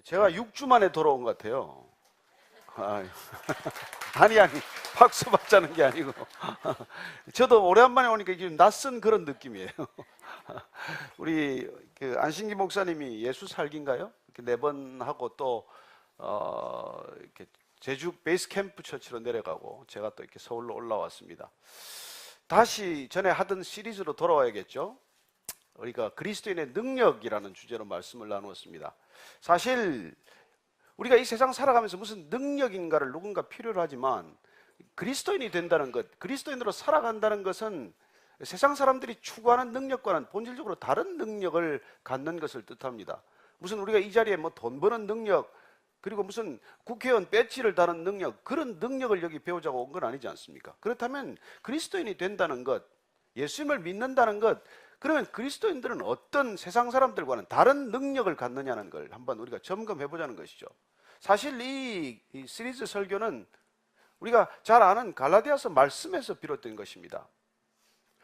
제가 6주 만에 돌아온 것 같아요. 아니, 박수 받자는 게 아니고. 저도 오랜만에 오니까 이게 낯선 그런 느낌이에요. 우리 안신기 목사님이 예수 살기인가요? 이렇게 4번 하고 또, 이렇게 제주 베이스 캠프 처치로 내려가고 제가 또 이렇게 서울로 올라왔습니다. 다시 전에 하던 시리즈로 돌아와야겠죠? 우리가 그리스도인의 능력이라는 주제로 말씀을 나누었습니다. 사실 우리가 이 세상 살아가면서 무슨 능력인가를 누군가 필요로 하지만 그리스도인이 된다는 것, 그리스도인으로 살아간다는 것은 세상 사람들이 추구하는 능력과는 본질적으로 다른 능력을 갖는 것을 뜻합니다. 무슨 우리가 이 자리에 뭐 돈 버는 능력, 그리고 무슨 국회의원 배지를 다는 능력, 그런 능력을 여기 배우자고 온 건 아니지 않습니까? 그렇다면 그리스도인이 된다는 것, 예수님을 믿는다는 것, 그러면 그리스도인들은 어떤 세상 사람들과는 다른 능력을 갖느냐는 걸 한번 우리가 점검해 보자는 것이죠. 사실 이 시리즈 설교는 우리가 잘 아는 갈라디아서 말씀에서 비롯된 것입니다.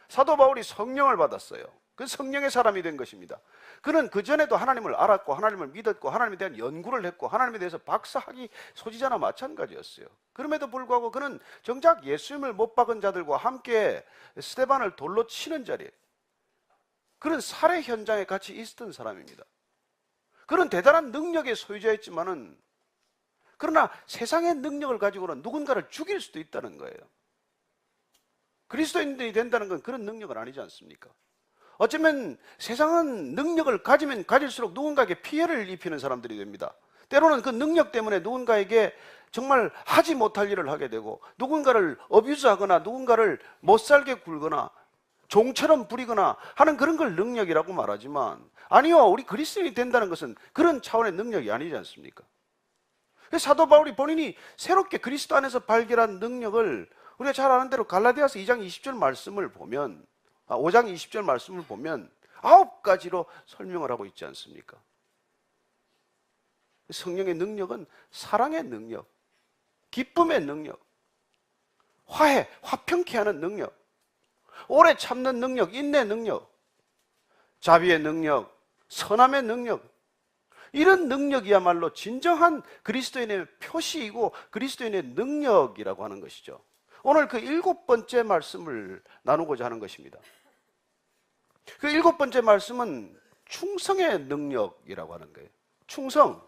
사도 바울이 성령을 받았어요. 그 성령의 사람이 된 것입니다. 그는 그전에도 하나님을 알았고 하나님을 믿었고 하나님에 대한 연구를 했고 하나님에 대해서 박사학위 소지자나 마찬가지였어요. 그럼에도 불구하고 그는 정작 예수님을 못 박은 자들과 함께 스데반을 돌로 치는 자리에, 그런 살해 현장에 같이 있었던 사람입니다. 그런 대단한 능력의 소유자였지만은, 그러나 세상의 능력을 가지고는 누군가를 죽일 수도 있다는 거예요. 그리스도인들이 된다는 건 그런 능력은 아니지 않습니까? 어쩌면 세상은 능력을 가지면 가질수록 누군가에게 피해를 입히는 사람들이 됩니다. 때로는 그 능력 때문에 누군가에게 정말 하지 못할 일을 하게 되고, 누군가를 어뷰즈하거나 누군가를 못살게 굴거나 종처럼 부리거나 하는 그런 걸 능력이라고 말하지만, 아니요, 우리 그리스도인이 된다는 것은 그런 차원의 능력이 아니지 않습니까? 사도 바울이 본인이 새롭게 그리스도 안에서 발견한 능력을 우리가 잘 아는 대로 갈라디아서 2장 20절 말씀을 보면, 5장 20절 말씀을 보면 9가지로 설명을 하고 있지 않습니까? 성령의 능력은 사랑의 능력, 기쁨의 능력, 화평케 하는 능력, 오래 참는 능력, 인내 능력, 자비의 능력, 선함의 능력, 이런 능력이야말로 진정한 그리스도인의 표시이고 그리스도인의 능력이라고 하는 것이죠. 오늘 그 7번째 말씀을 나누고자 하는 것입니다. 그 7번째 말씀은 충성의 능력이라고 하는 거예요. 충성.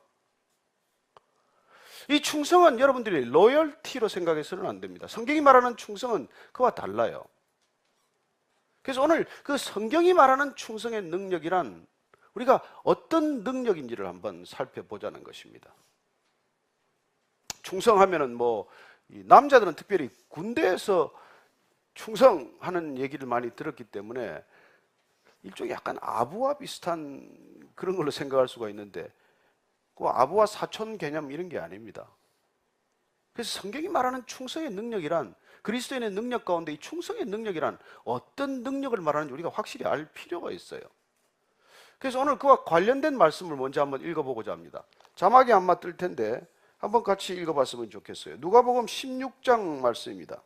이 충성은 여러분들이 로열티로 생각해서는 안 됩니다. 성경이 말하는 충성은 그와 달라요. 그래서 오늘 그 성경이 말하는 충성의 능력이란 우리가 어떤 능력인지를 한번 살펴보자는 것입니다. 충성하면은 남자들은 특별히 군대에서 충성하는 얘기를 많이 들었기 때문에 일종의 약간 아부와 비슷한 그런 걸로 생각할 수가 있는데, 그 아부와 사촌 개념 이런 게 아닙니다. 그래서 성경이 말하는 충성의 능력이란, 그리스도인의 능력 가운데 이 충성의 능력이란 어떤 능력을 말하는지 우리가 확실히 알 필요가 있어요. 그래서 오늘 그와 관련된 말씀을 먼저 한번 읽어보고자 합니다. 자막이 안 맞을 텐데 한번 같이 읽어봤으면 좋겠어요. 누가복음 16장 말씀입니다.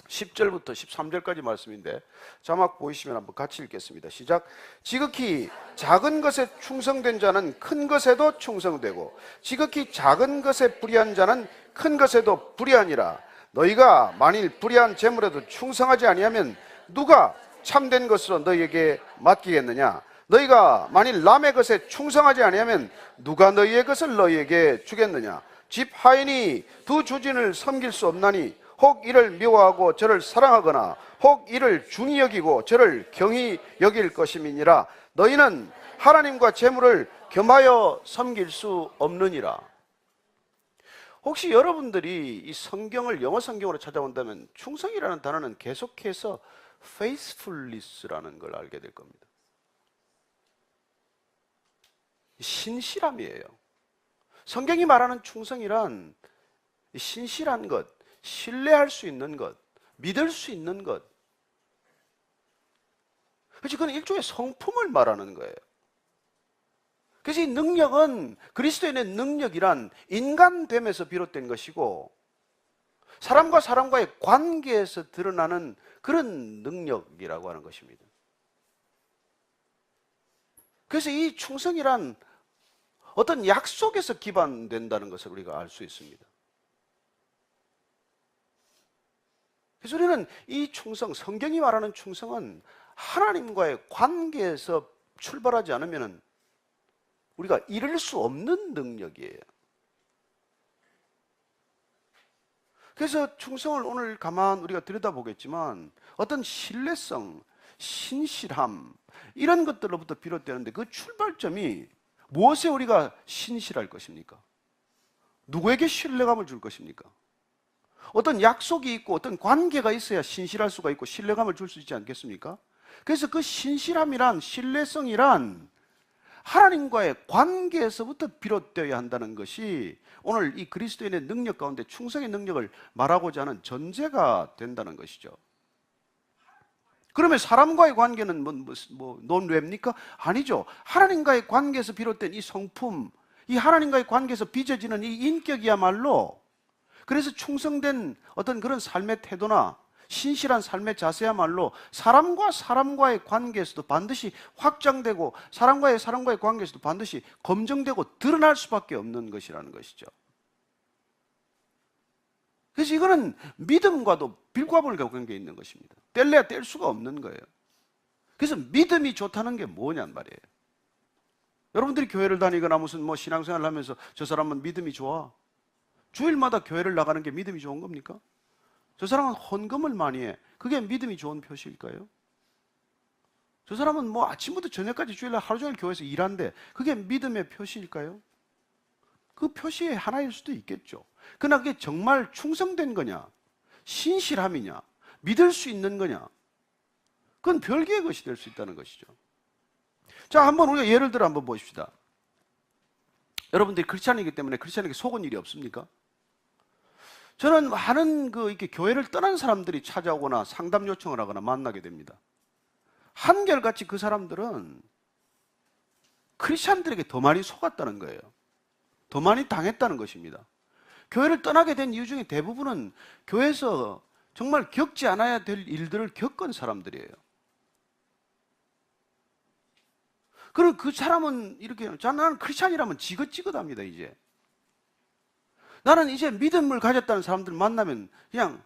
10절부터 13절까지 말씀인데 자막 보이시면 한번 같이 읽겠습니다. 시작. 지극히 작은 것에 충성된 자는 큰 것에도 충성되고 지극히 작은 것에 불의한 자는 큰 것에도 불의하니라. 너희가 만일 불의한 재물에도 충성하지 아니하면 누가 참된 것으로 너희에게 맡기겠느냐? 너희가 만일 남의 것에 충성하지 아니하면 누가 너희의 것을 너희에게 주겠느냐? 집 하인이 두 주진을 섬길 수 없나니 혹 이를 미워하고 저를 사랑하거나 혹 이를 중히 여기고 저를 경히 여길 것임이니라. 너희는 하나님과 재물을 겸하여 섬길 수 없느니라. 혹시 여러분들이 이 성경을 영어 성경으로 찾아본다면 충성이라는 단어는 계속해서 faithfulness라는 걸 알게 될 겁니다. 신실함이에요. 성경이 말하는 충성이란 신실한 것, 신뢰할 수 있는 것, 믿을 수 있는 것. 그렇지, 그건 일종의 성품을 말하는 거예요. 그래서 이 능력은, 그리스도인의 능력이란 인간됨에서 비롯된 것이고 사람과 사람과의 관계에서 드러나는 그런 능력이라고 하는 것입니다. 그래서 이 충성이란 어떤 약속에서 기반된다는 것을 우리가 알 수 있습니다. 그래서 우리는 이 충성, 성경이 말하는 충성은 하나님과의 관계에서 출발하지 않으면 우리가 이룰 수 없는 능력이에요. 그래서 충성을 오늘 가만 우리가 들여다보겠지만 어떤 신뢰성, 신실함 이런 것들로부터 비롯되는데 그 출발점이 무엇에 우리가 신실할 것입니까? 누구에게 신뢰감을 줄 것입니까? 어떤 약속이 있고 어떤 관계가 있어야 신실할 수가 있고 신뢰감을 줄 수 있지 않겠습니까? 그래서 그 신실함이란 신뢰성이란 하나님과의 관계에서부터 비롯되어야 한다는 것이 오늘 이 그리스도인의 능력 가운데 충성의 능력을 말하고자 하는 전제가 된다는 것이죠. 그러면 사람과의 관계는 논외입니까? 아니죠. 하나님과의 관계에서 비롯된 이 성품, 이 하나님과의 관계에서 빚어지는 이 인격이야말로, 그래서 충성된 어떤 그런 삶의 태도나 신실한 삶의 자세야말로 사람과 사람과의 관계에서도 반드시 확장되고 사람과의 관계에서도 반드시 검증되고 드러날 수밖에 없는 것이라는 것이죠. 그래서 이거는 믿음과도 빌과벌과 관계에 있는 것입니다. 뗄래야 뗄 수가 없는 거예요. 그래서 믿음이 좋다는 게 뭐냔 말이에요. 여러분들이 교회를 다니거나 무슨 신앙생활을 하면서 저 사람은 믿음이 좋아, 주일마다 교회를 나가는 게 믿음이 좋은 겁니까? 저 사람은 헌금을 많이 해, 그게 믿음이 좋은 표시일까요? 저 사람은 아침부터 저녁까지 주일날 하루 종일 교회에서 일한대, 그게 믿음의 표시일까요? 그 표시의 하나일 수도 있겠죠. 그러나 그게 정말 충성된 거냐, 신실함이냐, 믿을 수 있는 거냐, 그건 별개의 것이 될 수 있다는 것이죠. 자, 한번 우리가 예를 들어 한번 보십시다. 여러분들이 크리스찬이기 때문에 크리스찬에게 속은 일이 없습니까? 저는 많은 이렇게 교회를 떠난 사람들이 찾아오거나 상담 요청을 하거나 만나게 됩니다. 한결같이 그 사람들은 크리스찬들에게 더 많이 속았다는 거예요. 더 많이 당했다는 것입니다. 교회를 떠나게 된 이유 중에 대부분은 교회에서 정말 겪지 않아야 될 일들을 겪은 사람들이에요. 그럼 그 사람은 이렇게, 나는 크리스찬이라면 지긋지긋합니다, 이제. 나는 이제 믿음을 가졌다는 사람들 만나면 그냥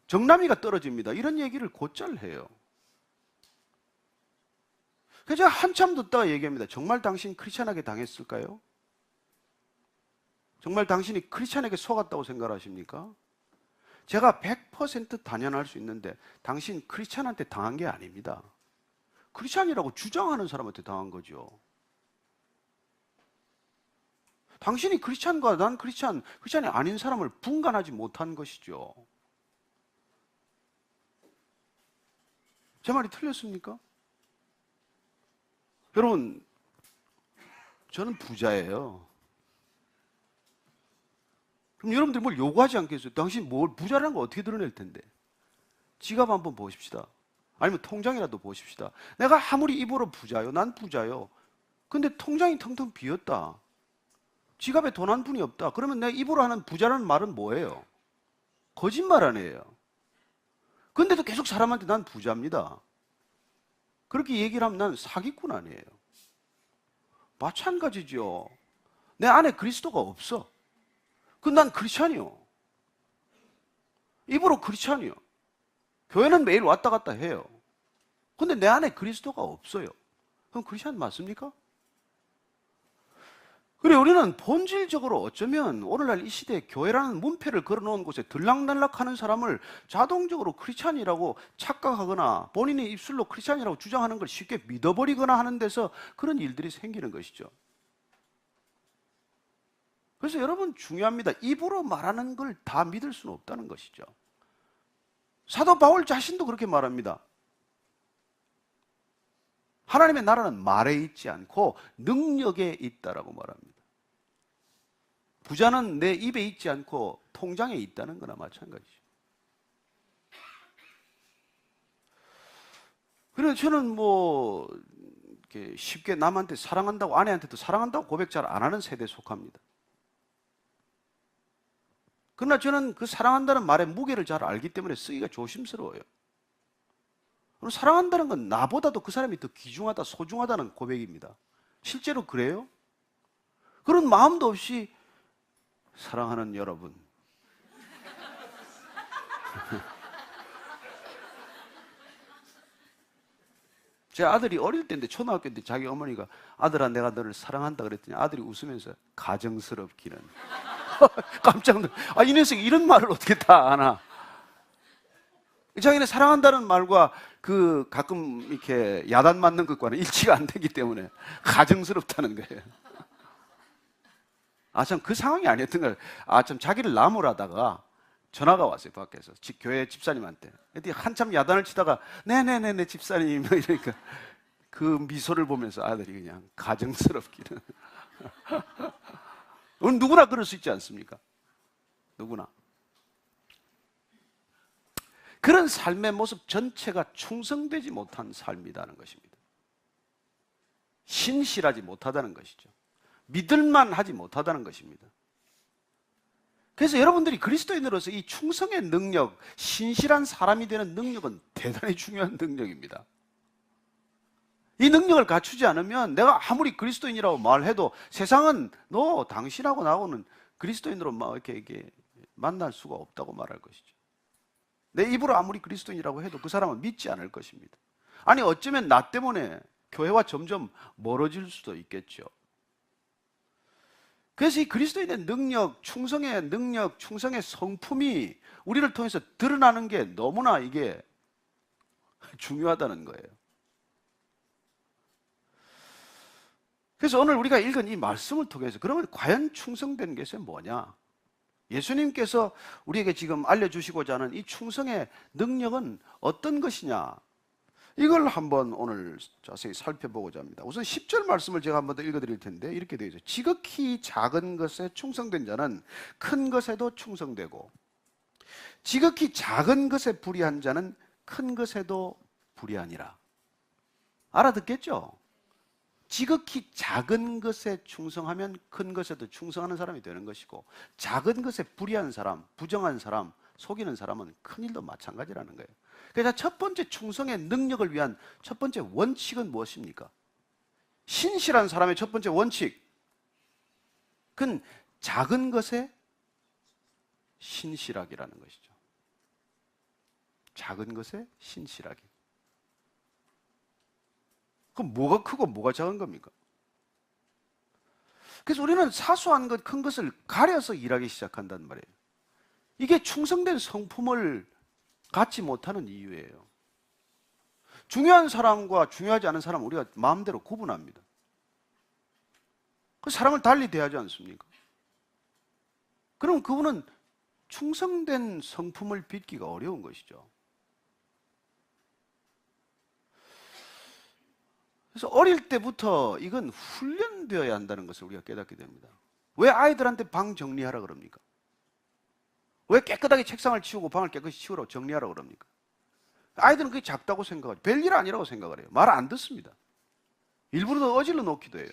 정남이가 떨어집니다, 이런 얘기를 곧잘 해요. 그래서 제가 한참 듣다가 얘기합니다. 정말 당신 크리스찬에게 당했을까요? 정말 당신이 크리스찬에게 속았다고 생각하십니까? 제가 100% 단연할 수 있는데 당신 크리스찬한테 당한 게 아닙니다. 크리스찬이라고 주장하는 사람한테 당한 거죠. 당신이 크리스찬과 난 크리스찬이 아닌 사람을 분간하지 못한 것이죠. 제 말이 틀렸습니까? 여러분, 저는 부자예요. 그럼 여러분들이 뭘 요구하지 않겠어요? 당신 부자라는 걸 어떻게 드러낼 텐데? 지갑 한번 보십시다. 아니면 통장이라도 보십시다. 내가 아무리 입으로 부자요, 난 부자요, 근데 통장이 텅텅 비었다, 지갑에 돈 한 푼이 없다, 그러면 내가 입으로 하는 부자라는 말은 뭐예요? 거짓말 아니에요. 근데도 계속 사람한테 난 부자입니다, 그렇게 얘기를 하면 난 사기꾼 아니에요. 마찬가지죠. 내 안에 그리스도가 없어, 그럼 난 크리스찬이요. 입으로 크리스찬이요. 교회는 매일 왔다 갔다 해요. 근데 내 안에 그리스도가 없어요. 그럼 크리스찬 맞습니까? 그래, 우리는 본질적으로 어쩌면 오늘날 이 시대에 교회라는 문패를 걸어놓은 곳에 들락날락하는 사람을 자동적으로 크리스찬이라고 착각하거나 본인의 입술로 크리스찬이라고 주장하는 걸 쉽게 믿어버리거나 하는 데서 그런 일들이 생기는 것이죠. 그래서 여러분, 중요합니다. 입으로 말하는 걸 다 믿을 수는 없다는 것이죠. 사도 바울 자신도 그렇게 말합니다. 하나님의 나라는 말에 있지 않고 능력에 있다라고 말합니다. 부자는 내 입에 있지 않고 통장에 있다는 거나 마찬가지죠. 그래서 저는 이렇게 쉽게 남한테 사랑한다고, 아내한테도 사랑한다고 고백 잘 안 하는 세대에 속합니다. 그러나 저는 그 사랑한다는 말의 무게를 잘 알기 때문에 쓰기가 조심스러워요. 사랑한다는 건 나보다도 그 사람이 더 귀중하다, 소중하다는 고백입니다. 실제로 그래요? 그런 마음도 없이 사랑하는 여러분, 제 아들이 어릴 때인데 초등학교 때 자기 어머니가 아들아 내가 너를 사랑한다 그랬더니 아들이 웃으면서 가정스럽기는 깜짝 놀라. 이 녀석이 이런 말을 어떻게 다 아나? 자기는 사랑한다는 말과 그 가끔 이렇게 야단 맞는 것과는 일치가 안 되기 때문에 가정스럽다는 거예요. 참 그 상황이 아니었던 거예요. 참 자기를 나무라다가 전화가 왔어요, 밖에서. 교회 집사님한테. 근데 한참 야단을 치다가 네네네네 집사님 이러니까 그 미소를 보면서 아들이 그냥 가정스럽기는. 누구나 그럴 수 있지 않습니까? 누구나. 그런 삶의 모습 전체가 충성되지 못한 삶이라는 것입니다. 신실하지 못하다는 것이죠. 믿을만 하지 못하다는 것입니다. 그래서 여러분들이 그리스도인으로서 이 충성의 능력, 신실한 사람이 되는 능력은 대단히 중요한 능력입니다. 이 능력을 갖추지 않으면 내가 아무리 그리스도인이라고 말해도 세상은 너 당신하고 나하고는 그리스도인으로 막 이렇게 만날 수가 없다고 말할 것이죠. 내 입으로 아무리 그리스도인이라고 해도 그 사람은 믿지 않을 것입니다. 아니 어쩌면 나 때문에 교회와 점점 멀어질 수도 있겠죠. 그래서 이 그리스도인의 능력, 충성의 성품이 우리를 통해서 드러나는 게 너무나 이게 중요하다는 거예요. 그래서 오늘 우리가 읽은 이 말씀을 통해서 그러면 과연 충성된 것이 뭐냐? 예수님께서 우리에게 지금 알려주시고자 하는 이 충성의 능력은 어떤 것이냐? 이걸 한번 오늘 자세히 살펴보고자 합니다. 우선 10절 말씀을 제가 한번 더 읽어드릴 텐데 이렇게 되어 있어요. 지극히 작은 것에 충성된 자는 큰 것에도 충성되고 지극히 작은 것에 불의한 자는 큰 것에도 불의하니라. 알아듣겠죠? 지극히 작은 것에 충성하면 큰 것에도 충성하는 사람이 되는 것이고 작은 것에 불의한 사람, 부정한 사람, 속이는 사람은 큰일도 마찬가지라는 거예요. 그래서 첫 번째 충성의 능력을 위한 첫 번째 원칙은 무엇입니까? 신실한 사람의 첫 번째 원칙, 그건 작은 것에 신실하기라는 것이죠. 작은 것에 신실하기. 그럼 뭐가 크고 뭐가 작은 겁니까? 그래서 우리는 사소한 것, 큰 것을 가려서 일하기 시작한단 말이에요. 이게 충성된 성품을 갖지 못하는 이유예요. 중요한 사람과 중요하지 않은 사람은 우리가 마음대로 구분합니다. 그 사람을 달리 대하지 않습니까? 그럼 그분은 충성된 성품을 빚기가 어려운 것이죠. 그래서 어릴 때부터 이건 훈련되어야 한다는 것을 우리가 깨닫게 됩니다. 왜 아이들한테 방 정리하라 그럽니까? 왜 깨끗하게 책상을 치우고 방을 깨끗이 치우라고 정리하라고 그럽니까? 아이들은 그게 작다고 생각하죠. 별일 아니라고 생각을 해요. 말 안 듣습니다. 일부러 어질러 놓기도 해요.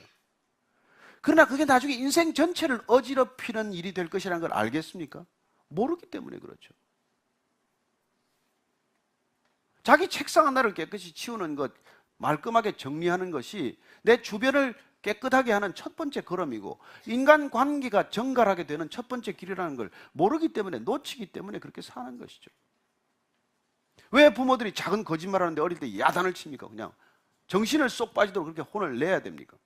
그러나 그게 나중에 인생 전체를 어지럽히는 일이 될 것이라는 걸 알겠습니까? 모르기 때문에 그렇죠. 자기 책상 하나를 깨끗이 치우는 것, 말끔하게 정리하는 것이 내 주변을 깨끗하게 하는 첫 번째 걸음이고 인간관계가 정갈하게 되는 첫 번째 길이라는 걸 모르기 때문에, 놓치기 때문에 그렇게 사는 것이죠. 왜 부모들이 작은 거짓말을 하는데 어릴 때 야단을 칩니까? 그냥 정신을 쏙 빠지도록 그렇게 혼을 내야 됩니까?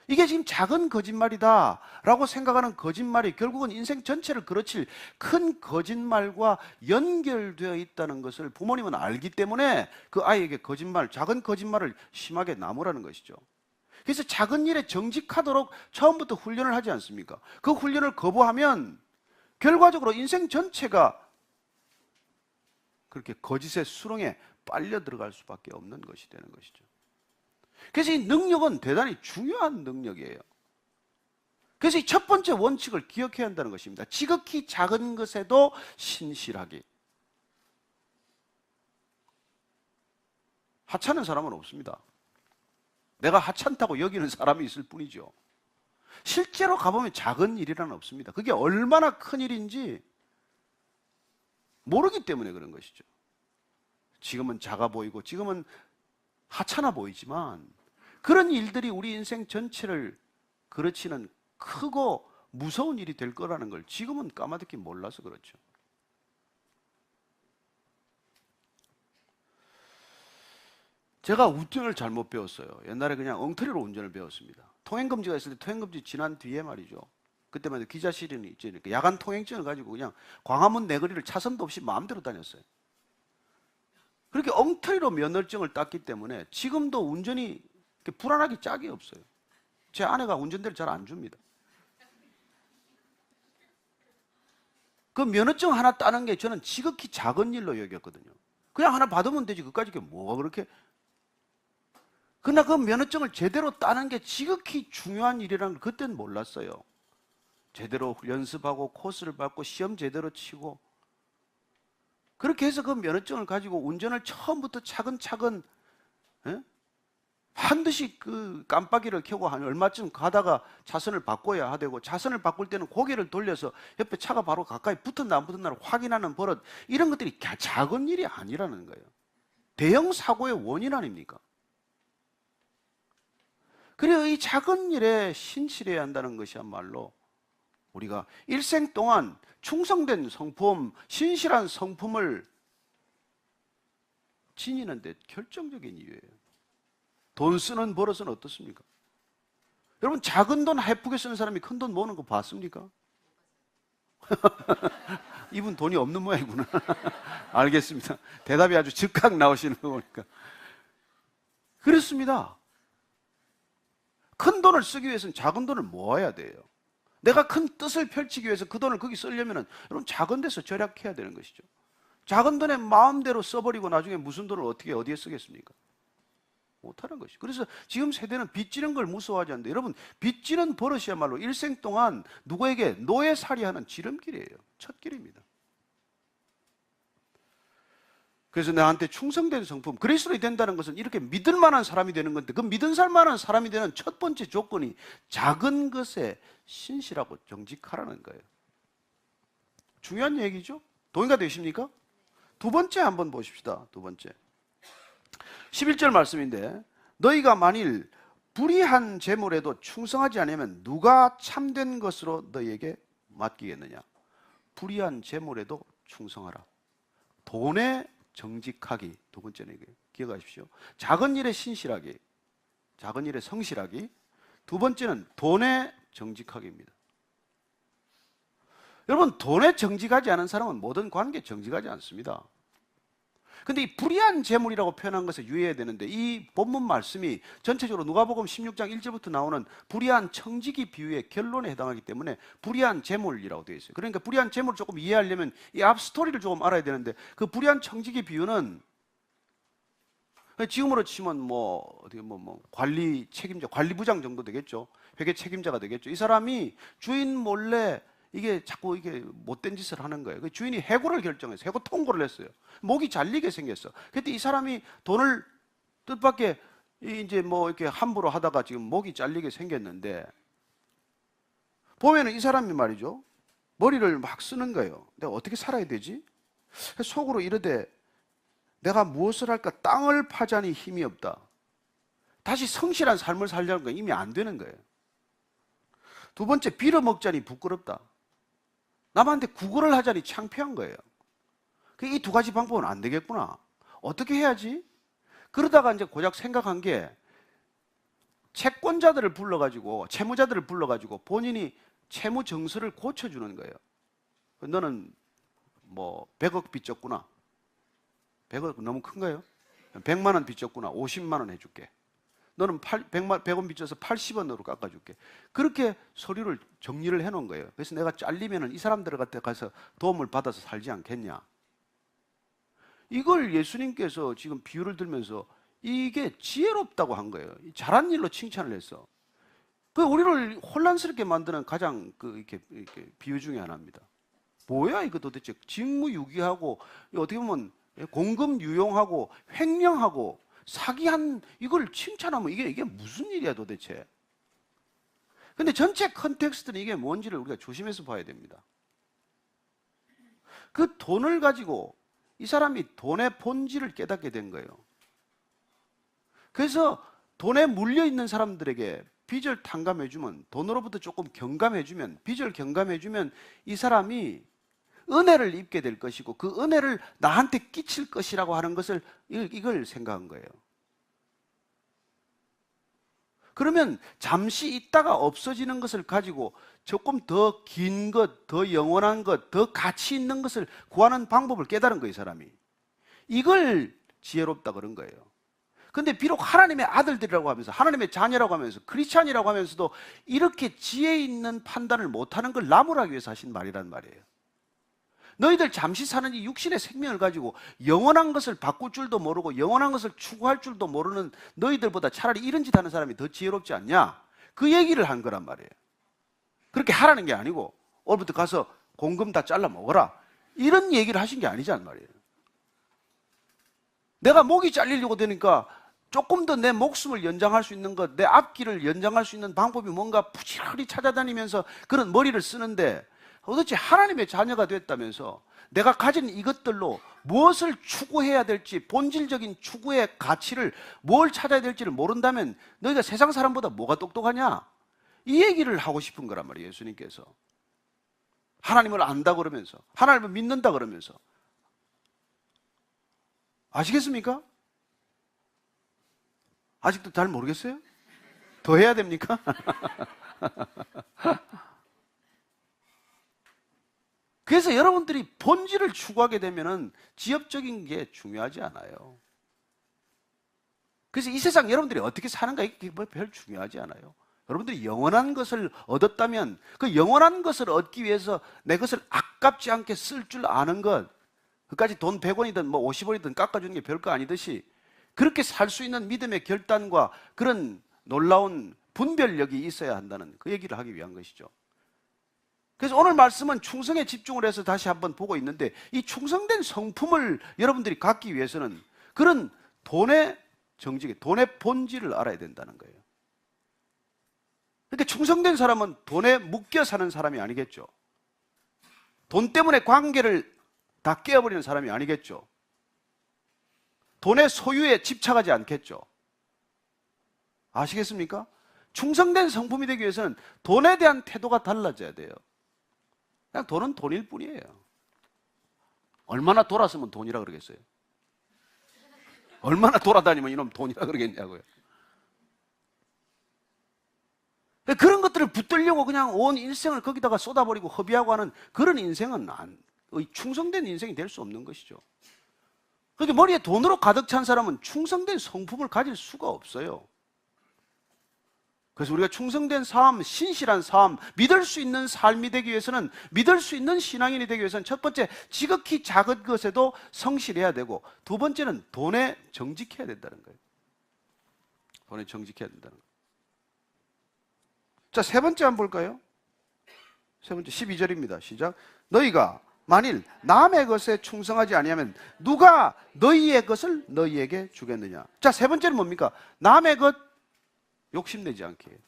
이게 지금 작은 거짓말이다 라고 생각하는 거짓말이 결국은 인생 전체를 그르칠 큰 거짓말과 연결되어 있다는 것을 부모님은 알기 때문에 그 아이에게 거짓말, 작은 거짓말을 심하게 나무라는 것이죠. 그래서 작은 일에 정직하도록 처음부터 훈련을 하지 않습니까? 그 훈련을 거부하면 결과적으로 인생 전체가 그렇게 거짓의 수렁에 빨려 들어갈 수밖에 없는 것이 되는 것이죠. 그래서 이 능력은 대단히 중요한 능력이에요. 그래서 이 첫 번째 원칙을 기억해야 한다는 것입니다. 지극히 작은 것에도 신실하기. 하찮은 사람은 없습니다. 내가 하찮다고 여기는 사람이 있을 뿐이죠. 실제로 가보면 작은 일이란 없습니다. 그게 얼마나 큰 일인지 모르기 때문에 그런 것이죠. 지금은 작아 보이고 지금은 하찮아 보이지만 그런 일들이 우리 인생 전체를 그렇지는 크고 무서운 일이 될 거라는 걸 지금은 까마득히 몰라서 그렇죠. 제가 운전을 잘못 배웠어요. 옛날에 그냥 엉터리로 운전을 배웠습니다. 통행금지가 있을 때 통행금지 지난 뒤에 말이죠. 그때만 해도 기자실이 있으니까 야간 통행증을 가지고 그냥 광화문 내거리를 차선도 없이 마음대로 다녔어요. 그렇게 엉터리로 면허증을 땄기 때문에 지금도 운전이 불안하기 짝이 없어요. 제 아내가 운전대를 잘 안 줍니다. 그 면허증 하나 따는 게 저는 지극히 작은 일로 여겼거든요. 그냥 하나 받으면 되지 그까짓 게 뭐가 그렇게. 그러나 그 면허증을 제대로 따는 게 지극히 중요한 일이라는 걸 그때는 몰랐어요. 제대로 연습하고 코스를 밟고 시험 제대로 치고 그렇게 해서 그 면허증을 가지고 운전을 처음부터 차근차근 반드시 그 깜빡이를 켜고 한 얼마쯤 가다가 차선을 바꿔야 되고 차선을 바꿀 때는 고개를 돌려서 옆에 차가 바로 가까이 붙었나 안 붙었나를 확인하는 버릇 이런 것들이 작은 일이 아니라는 거예요. 대형 사고의 원인 아닙니까? 그래서 이 작은 일에 신실해야 한다는 것이야말로 우리가 일생 동안 충성된 성품, 신실한 성품을 지니는 데 결정적인 이유예요. 돈 쓰는 버릇은 어떻습니까? 여러분 작은 돈 헤프게 쓰는 사람이 큰 돈 모으는 거 봤습니까? 이분 돈이 없는 모양이구나. 알겠습니다. 대답이 아주 즉각 나오시는 거 보니까. 그렇습니다. 큰 돈을 쓰기 위해서는 작은 돈을 모아야 돼요. 내가 큰 뜻을 펼치기 위해서 그 돈을 거기 쓰려면 여러분 작은 데서 절약해야 되는 것이죠. 작은 돈에 마음대로 써버리고 나중에 무슨 돈을 어디에 쓰겠습니까? 못하는 것이죠. 그래서 지금 세대는 빚지는 걸 무서워하지 않는데 여러분 빚지는 버릇이야말로 일생 동안 누구에게 노예살이하는 지름길이에요. 첫 길입니다. 그래서 나한테 충성된 성품, 그리스도인이 된다는 것은 이렇게 믿을 만한 사람이 되는 건데 그 믿은 만한 사람이 되는 첫 번째 조건이 작은 것에 신실하고 정직하라는 거예요. 중요한 얘기죠? 동의가 되십니까? 두 번째 한번 보십시다. 두 번째 11절 말씀인데 너희가 만일 불의한 재물에도 충성하지 않으면 누가 참된 것으로 너희에게 맡기겠느냐. 불의한 재물에도 충성하라. 돈에 정직하기. 두 번째는 이게 기억하십시오. 작은 일에 신실하기, 작은 일에 성실하기. 두 번째는 돈에 정직하기입니다. 여러분 돈에 정직하지 않은 사람은 모든 관계에 정직하지 않습니다. 근데 이 불의한 재물이라고 표현한 것에 유의해야 되는데 이 본문 말씀이 전체적으로 누가복음 16장 1절부터 나오는 불의한 청지기 비유의 결론에 해당하기 때문에 불의한 재물이라고 되어 있어요. 그러니까 불의한 재물을 조금 이해하려면 이 앞 스토리를 조금 알아야 되는데 그 불의한 청지기 비유는 지금으로 치면 어떻게 관리 책임자, 관리부장 정도 되겠죠. 회계 책임자가 되겠죠. 이 사람이 주인 몰래 이게 자꾸 이게 못된 짓을 하는 거예요. 그 주인이 해고를 결정해서 해고 통고를 했어요. 목이 잘리게 생겼어. 그때 이 사람이 돈을 뜻밖의 이제 이렇게 함부로 하다가 지금 목이 잘리게 생겼는데 보면은 이 사람이 말이죠. 머리를 막 쓰는 거예요. 내가 어떻게 살아야 되지? 속으로 이러되 내가 무엇을 할까? 땅을 파자니 힘이 없다. 다시 성실한 삶을 살려는 건 이미 안 되는 거예요. 두 번째, 빌어먹자니 부끄럽다. 남한테 구걸을 하자니 창피한 거예요. 이 두 가지 방법은 안 되겠구나. 어떻게 해야지? 그러다가 이제 고작 생각한 게 채권자들을 불러가지고, 채무자들을 불러가지고 본인이 채무 정서를 고쳐주는 거예요. 너는 100억 빚졌구나. 100억 너무 큰가요? 100만 원 빚졌구나. 50만 원 해줄게. 너는 100원 빚져서 80원으로 깎아줄게. 그렇게 서류를 정리를 해놓은 거예요. 그래서 내가 잘리면 이 사람들한테 가서 도움을 받아서 살지 않겠냐. 이걸 예수님께서 지금 비유를 들면서 이게 지혜롭다고 한 거예요. 잘한 일로 칭찬을 했어. 그 우리를 혼란스럽게 만드는 가장 이렇게 비유 중에 하나입니다. 뭐야 이거 도대체 직무유기하고 어떻게 보면 공금유용하고 횡령하고 사기한 이걸 칭찬하면 이게 무슨 일이야 도대체. 근데 전체 컨텍스트는 이게 뭔지를 우리가 조심해서 봐야 됩니다. 그 돈을 가지고 이 사람이 돈의 본질을 깨닫게 된 거예요. 그래서 돈에 물려 있는 사람들에게 빚을 탕감해주면, 돈으로부터 조금 경감해주면, 빚을 경감해주면 이 사람이 은혜를 입게 될 것이고 그 은혜를 나한테 끼칠 것이라고 하는 것을 이걸 생각한 거예요. 그러면 잠시 있다가 없어지는 것을 가지고 조금 더 긴 것, 더 영원한 것, 더 가치 있는 것을 구하는 방법을 깨달은 거예요, 이 사람이. 이걸 지혜롭다 그런 거예요. 근데 비록 하나님의 아들들이라고 하면서, 하나님의 자녀라고 하면서, 크리스찬이라고 하면서도 이렇게 지혜 있는 판단을 못하는 걸 나무라기 위해서 하신 말이란 말이에요. 너희들 잠시 사는 이 육신의 생명을 가지고 영원한 것을 바꿀 줄도 모르고 영원한 것을 추구할 줄도 모르는 너희들보다 차라리 이런 짓 하는 사람이 더 지혜롭지 않냐? 그 얘기를 한 거란 말이에요. 그렇게 하라는 게 아니고 오늘부터 가서 공금 다 잘라 먹어라, 이런 얘기를 하신 게 아니란 말이에요. 내가 목이 잘리려고 되니까 조금 더 내 목숨을 연장할 수 있는 것, 내 앞길을 연장할 수 있는 방법이 뭔가 부지런히 찾아다니면서 그런 머리를 쓰는데, 도대체 하나님의 자녀가 됐다면서 내가 가진 이것들로 무엇을 추구해야 될지, 본질적인 추구의 가치를 뭘 찾아야 될지를 모른다면 너희가 세상 사람보다 뭐가 똑똑하냐? 이 얘기를 하고 싶은 거란 말이에요, 예수님께서. 하나님을 안다 그러면서, 하나님을 믿는다 그러면서. 아시겠습니까? 아직도 잘 모르겠어요? 더 해야 됩니까? 그래서 여러분들이 본질을 추구하게 되면은 지엽적인 게 중요하지 않아요. 그래서 이 세상 여러분들이 어떻게 사는가 이게 별 중요하지 않아요. 여러분들이 영원한 것을 얻었다면 그 영원한 것을 얻기 위해서 내 것을 아깝지 않게 쓸 줄 아는 것, 그까지 돈 100원이든 뭐 50원이든 깎아주는 게 별거 아니듯이 그렇게 살 수 있는 믿음의 결단과 그런 놀라운 분별력이 있어야 한다는 그 얘기를 하기 위한 것이죠. 그래서 오늘 말씀은 충성에 집중을 해서 다시 한번 보고 있는데, 이 충성된 성품을 여러분들이 갖기 위해서는 그런 돈의 정직, 돈의 본질을 알아야 된다는 거예요. 그러니까 충성된 사람은 돈에 묶여 사는 사람이 아니겠죠. 돈 때문에 관계를 다 깨어버리는 사람이 아니겠죠. 돈의 소유에 집착하지 않겠죠. 아시겠습니까? 충성된 성품이 되기 위해서는 돈에 대한 태도가 달라져야 돼요. 그냥 돈은 돈일 뿐이에요. 얼마나 돌았으면 돈이라 그러겠어요? 얼마나 돌아다니면 이놈 돈이라 그러겠냐고요. 그런 것들을 붙들려고 그냥 온 인생을 거기다가 쏟아버리고 허비하고 하는 그런 인생은 충성된 인생이 될 수 없는 것이죠. 그렇게 머리에 돈으로 가득 찬 사람은 충성된 성품을 가질 수가 없어요. 그래서 우리가 충성된 삶, 신실한 삶, 믿을 수 있는 삶이 되기 위해서는, 믿을 수 있는 신앙인이 되기 위해서는 첫 번째, 지극히 작은 것에도 성실해야 되고, 두 번째는 돈에 정직해야 된다는 거예요. 돈에 정직해야 된다는 거예요. 자, 세 번째 한번 볼까요? 세 번째 12절입니다. 시작. 너희가 만일 남의 것에 충성하지 아니하면 누가 너희의 것을 너희에게 주겠느냐. 자, 세 번째는 뭡니까? 남의 것 욕심내지 않게 해요.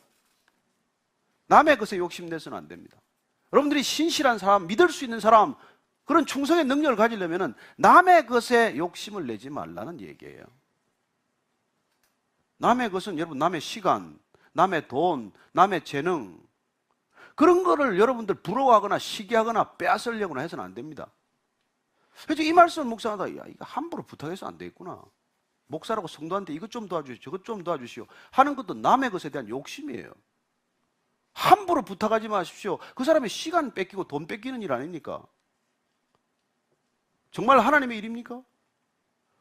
남의 것에 욕심내서는 안 됩니다. 여러분들이 신실한 사람, 믿을 수 있는 사람, 그런 충성의 능력을 가지려면 남의 것에 욕심을 내지 말라는 얘기예요. 남의 것은 여러분 남의 시간, 남의 돈, 남의 재능, 그런 거를 여러분들 부러워하거나 시기하거나 빼앗으려거나 해서는 안 됩니다. 그래서 이 말씀을 묵상하다, 야, 이거 함부로 부탁해서 안 되겠구나. 목사라고 성도한테 이것 좀 도와주시오, 저것 좀 도와주시오 하는 것도 남의 것에 대한 욕심이에요. 함부로 부탁하지 마십시오. 그 사람의 시간 뺏기고 돈 뺏기는 일 아닙니까? 정말 하나님의 일입니까?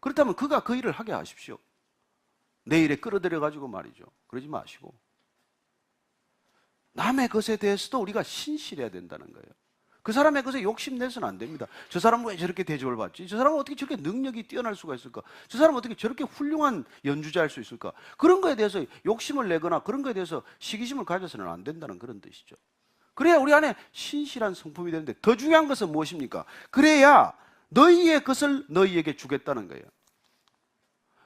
그렇다면 그가 그 일을 하게 하십시오. 내 일에 끌어들여 가지고 말이죠. 그러지 마시고 남의 것에 대해서도 우리가 신실해야 된다는 거예요. 그 사람의 것에 욕심내서는 안 됩니다. 저 사람은 왜 저렇게 대접을 받지? 저 사람은 어떻게 저렇게 능력이 뛰어날 수가 있을까? 저 사람은 어떻게 저렇게 훌륭한 연주자일 수 있을까? 그런 거에 대해서 욕심을 내거나 그런 거에 대해서 시기심을 가져서는 안 된다는 그런 뜻이죠. 그래야 우리 안에 신실한 성품이 되는데, 더 중요한 것은 무엇입니까? 그래야 너희의 것을 너희에게 주겠다는 거예요.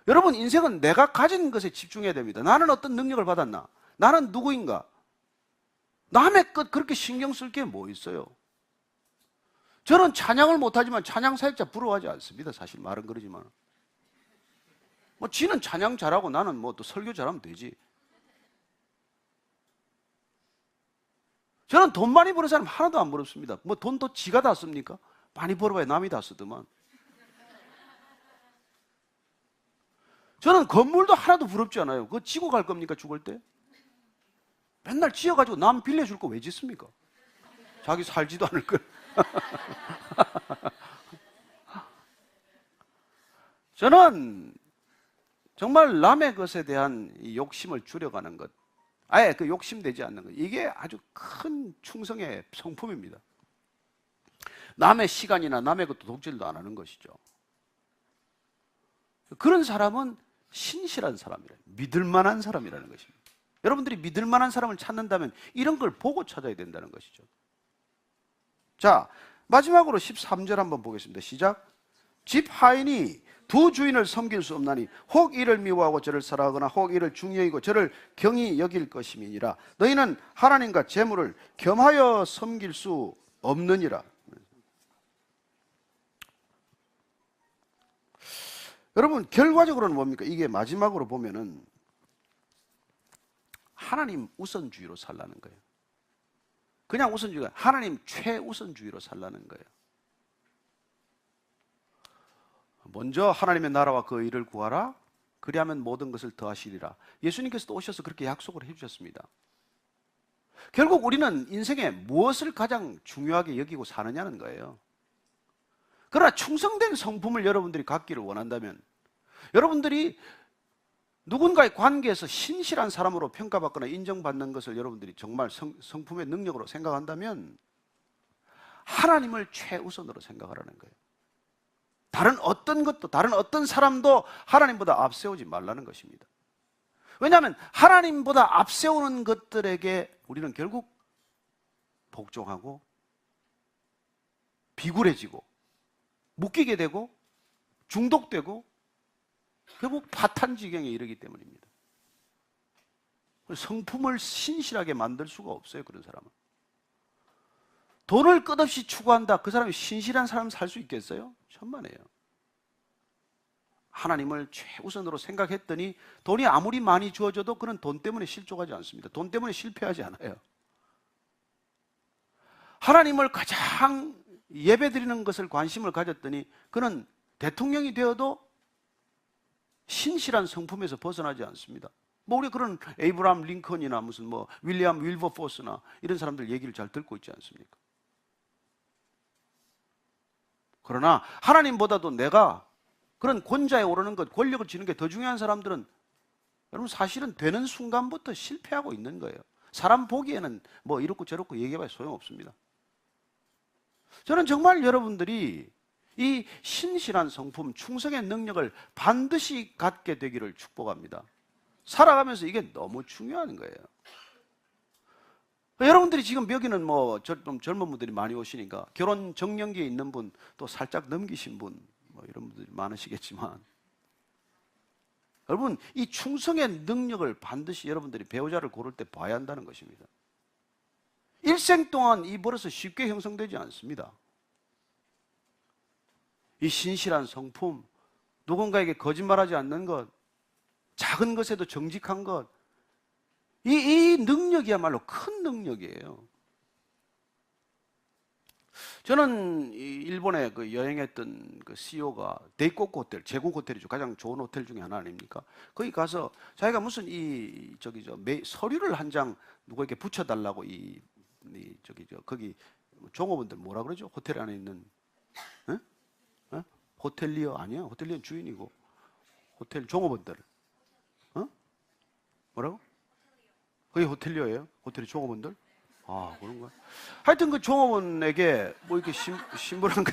여러분, 인생은 내가 가진 것에 집중해야 됩니다. 나는 어떤 능력을 받았나? 나는 누구인가? 남의 것 그렇게 신경 쓸 게 뭐 있어요? 저는 찬양을 못하지만 찬양 사역자 부러워하지 않습니다. 사실 말은 그러지만 뭐 지는 찬양 잘하고 나는 뭐 또 설교 잘하면 되지. 저는 돈 많이 버는 사람 하나도 안 부럽습니다. 뭐 돈도 지가 다 씁니까? 많이 벌어봐야 남이 다 쓰더만. 저는 건물도 하나도 부럽지 않아요. 그거 지고 갈 겁니까, 죽을 때? 맨날 지어가지고 남 빌려줄 거 왜 짓습니까? 자기 살지도 않을 걸. 저는 정말 남의 것에 대한 이 욕심을 줄여가는 것, 아예 그 욕심되지 않는 것, 이게 아주 큰 충성의 성품입니다. 남의 시간이나 남의 것도 독질도 안 하는 것이죠. 그런 사람은 신실한 사람이라, 믿을 만한 사람이라는 것입니다. 여러분들이 믿을 만한 사람을 찾는다면 이런 걸 보고 찾아야 된다는 것이죠. 자, 마지막으로 13절 한번 보겠습니다. 시작. 집 하인이 두 주인을 섬길 수 없나니 혹 이를 미워하고 저를 사랑하거나 혹 이를 중히 여기고 저를 경히 여길 것임이니라. 너희는 하나님과 재물을 겸하여 섬길 수 없느니라. 여러분, 결과적으로는 뭡니까? 이게 마지막으로 보면은 하나님 우선주의로 살라는 거예요. 그냥 우선주의가 하나님 최우선주의로 살라는 거예요. 먼저 하나님의 나라와 그 일을 구하라. 그리하면 모든 것을 더하시리라. 예수님께서도 오셔서 그렇게 약속을 해주셨습니다. 결국 우리는 인생에 무엇을 가장 중요하게 여기고 사느냐는 거예요. 그러나 충성된 성품을 여러분들이 갖기를 원한다면, 여러분들이 누군가의 관계에서 신실한 사람으로 평가받거나 인정받는 것을 여러분들이 정말 성품의 능력으로 생각한다면 하나님을 최우선으로 생각하라는 거예요. 다른 어떤 것도, 다른 어떤 사람도 하나님보다 앞세우지 말라는 것입니다. 왜냐하면 하나님보다 앞세우는 것들에게 우리는 결국 복종하고 비굴해지고 묶이게 되고 중독되고 결국 파탄지경에 이르기 때문입니다. 성품을 신실하게 만들 수가 없어요, 그런 사람은. 돈을 끝없이 추구한다. 그 사람이 신실한 사람 살 수 있겠어요? 천만에요. 하나님을 최우선으로 생각했더니 돈이 아무리 많이 주어져도 그는 돈 때문에 실족하지 않습니다. 돈 때문에 실패하지 않아요. 하나님을 가장 예배드리는 것을 관심을 가졌더니 그는 대통령이 되어도 신실한 성품에서 벗어나지 않습니다. 뭐 우리 그런 에이브라함 링컨이나 무슨 뭐 윌리엄 윌버포스나 이런 사람들 얘기를 잘 듣고 있지 않습니까? 그러나 하나님보다도 내가 그런 권좌에 오르는 것, 권력을 쥐는 게 더 중요한 사람들은 여러분 사실은 되는 순간부터 실패하고 있는 거예요. 사람 보기에는 뭐 이렇고 저렇고 얘기해봐야 소용없습니다. 저는 정말 여러분들이 이 신실한 성품, 충성의 능력을 반드시 갖게 되기를 축복합니다. 살아가면서 이게 너무 중요한 거예요. 여러분들이 지금 여기는 뭐 좀 젊은 분들이 많이 오시니까 결혼 정년기에 있는 분, 또 살짝 넘기신 분, 뭐 이런 분들이 많으시겠지만, 여러분 이 충성의 능력을 반드시 여러분들이 배우자를 고를 때 봐야 한다는 것입니다. 일생 동안 이 버릇은 쉽게 형성되지 않습니다. 이 신실한 성품, 누군가에게 거짓말하지 않는 것, 작은 것에도 정직한 것, 이 능력이야말로 큰 능력이에요. 저는 일본에 그 여행했던 그 CEO가 데이코쿠 호텔, 제국 호텔이죠. 가장 좋은 호텔 중에 하나 아닙니까? 거기 가서 자기가 무슨 서류를 한 장 누구에게 붙여달라고 거기 종업원들 뭐라 그러죠? 호텔 안에 있는 호텔리어 아니야? 호텔리어 주인이고 호텔 종업원들 뭐라고? 그게 호텔리어예요? 호텔의 종업원들? 아, 그런가? 하여튼 그 종업원에게 뭐 이렇게 심부름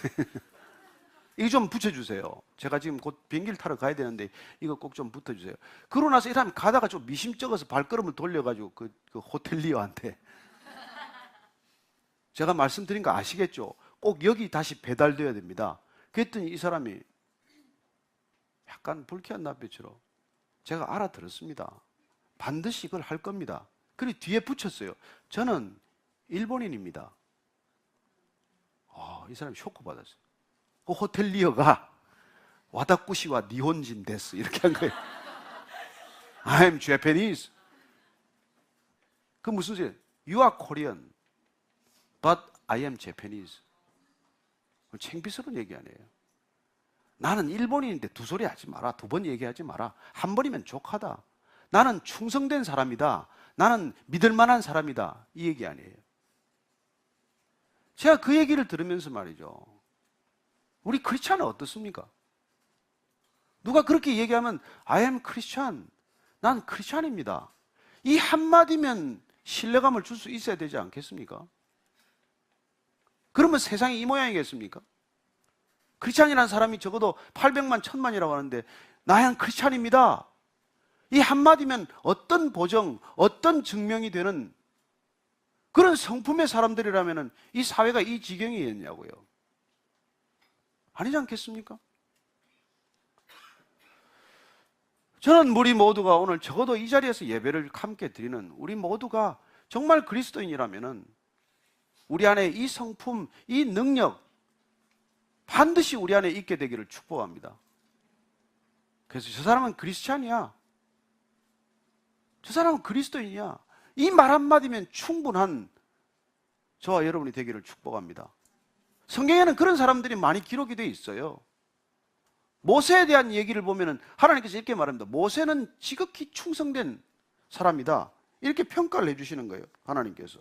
이거 좀 붙여주세요. 제가 지금 곧 비행기를 타러 가야 되는데 이거 꼭 좀 붙여주세요. 그러고 나서 이 사람이 가다가 좀 미심쩍어서 발걸음을 돌려가지고 그 호텔리어한테 제가 말씀드린 거 아시겠죠? 꼭 여기 다시 배달돼야 됩니다. 그랬더니 이 사람이 약간 불쾌한 낯빛으로 제가 알아들었습니다. 반드시 이걸 할 겁니다. 그리고 뒤에 붙였어요. 저는 일본인입니다. 이 사람이 쇼크 받았어요. 그 호텔리어가 와다쿠시와 니혼진 데스 이렇게 한 거예요. I'm Japanese. 그 무슨 소리예요? You are Korean. But I am Japanese. 창피스러운 얘기 아니에요. 나는 일본인인데 두 소리 하지 마라. 두 번 얘기하지 마라. 한 번이면 족하다. 나는 충성된 사람이다. 나는 믿을 만한 사람이다. 이 얘기 아니에요. 제가 그 얘기를 들으면서 말이죠. 우리 크리스찬은 어떻습니까? 누가 그렇게 얘기하면 I am Christian. 난 크리스찬입니다. 이 한마디면 신뢰감을 줄 수 있어야 되지 않겠습니까? 그러면 세상이 이 모양이겠습니까? 크리스찬이라는 사람이 적어도 800만, 1000만이라고 하는데 나는 크리스찬입니다. 이 한마디면 어떤 보정, 어떤 증명이 되는 그런 성품의 사람들이라면 이 사회가 이 지경이었냐고요. 아니지 않겠습니까? 저는 우리 모두가 오늘 적어도 이 자리에서 예배를 함께 드리는 우리 모두가 정말 그리스도인이라면 우리 안에 이 성품, 이 능력 반드시 우리 안에 있게 되기를 축복합니다. 그래서 저 사람은 크리스찬이야. 저 사람은 그리스도인이야. 이 말 한마디면 충분한 저와 여러분이 되기를 축복합니다. 성경에는 그런 사람들이 많이 기록이 되어 있어요. 모세에 대한 얘기를 보면 하나님께서 이렇게 말합니다. 모세는 지극히 충성된 사람이다. 이렇게 평가를 해주시는 거예요. 하나님께서.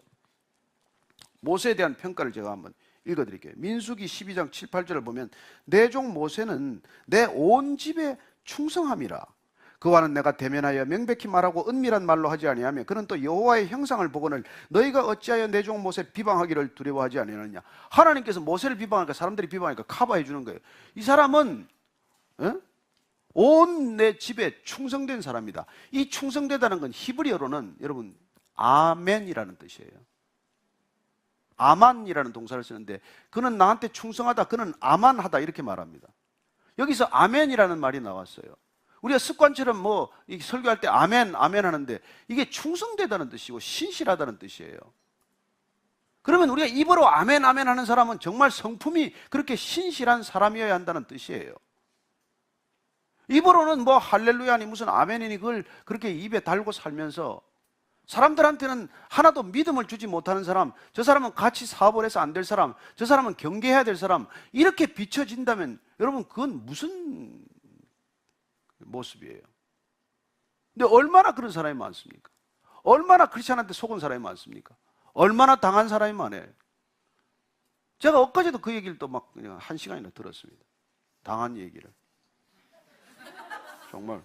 모세에 대한 평가를 제가 한번 읽어드릴게요. 민수기 12장 7, 8절을 보면 내 종 모세는 내 온 집에 충성함이라. 그와는 내가 대면하여 명백히 말하고 은밀한 말로 하지 아니하며 그는 또 여호와의 형상을 보거늘 너희가 어찌하여 내 종 모세 비방하기를 두려워하지 아니하느냐. 하나님께서 모세를 비방하니까 사람들이 비방하니까 커버해 주는 거예요. 이 사람은 온 내 집에 충성된 사람이다. 이 충성되다는 건 히브리어로는 여러분 아멘이라는 뜻이에요. 아만이라는 동사를 쓰는데 그는 나한테 충성하다, 그는 아만하다 이렇게 말합니다. 여기서 아멘이라는 말이 나왔어요. 우리가 습관처럼 설교할 때 아멘, 아멘 하는데 이게 충성되다는 뜻이고 신실하다는 뜻이에요. 그러면 우리가 입으로 아멘, 아멘 하는 사람은 정말 성품이 그렇게 신실한 사람이어야 한다는 뜻이에요. 입으로는 할렐루야니 무슨 아멘이니 그걸 그렇게 입에 달고 살면서 사람들한테는 하나도 믿음을 주지 못하는 사람, 저 사람은 같이 사업을 해서 안 될 사람, 저 사람은 경계해야 될 사람, 이렇게 비춰진다면 여러분 그건 무슨 모습이에요? 근데 얼마나 그런 사람이 많습니까? 얼마나 크리스찬한테 속은 사람이 많습니까? 얼마나 당한 사람이 많아요? 제가 엊그제도 그 얘기를 또 막 그냥 1시간이나 들었습니다. 당한 얘기를. 정말.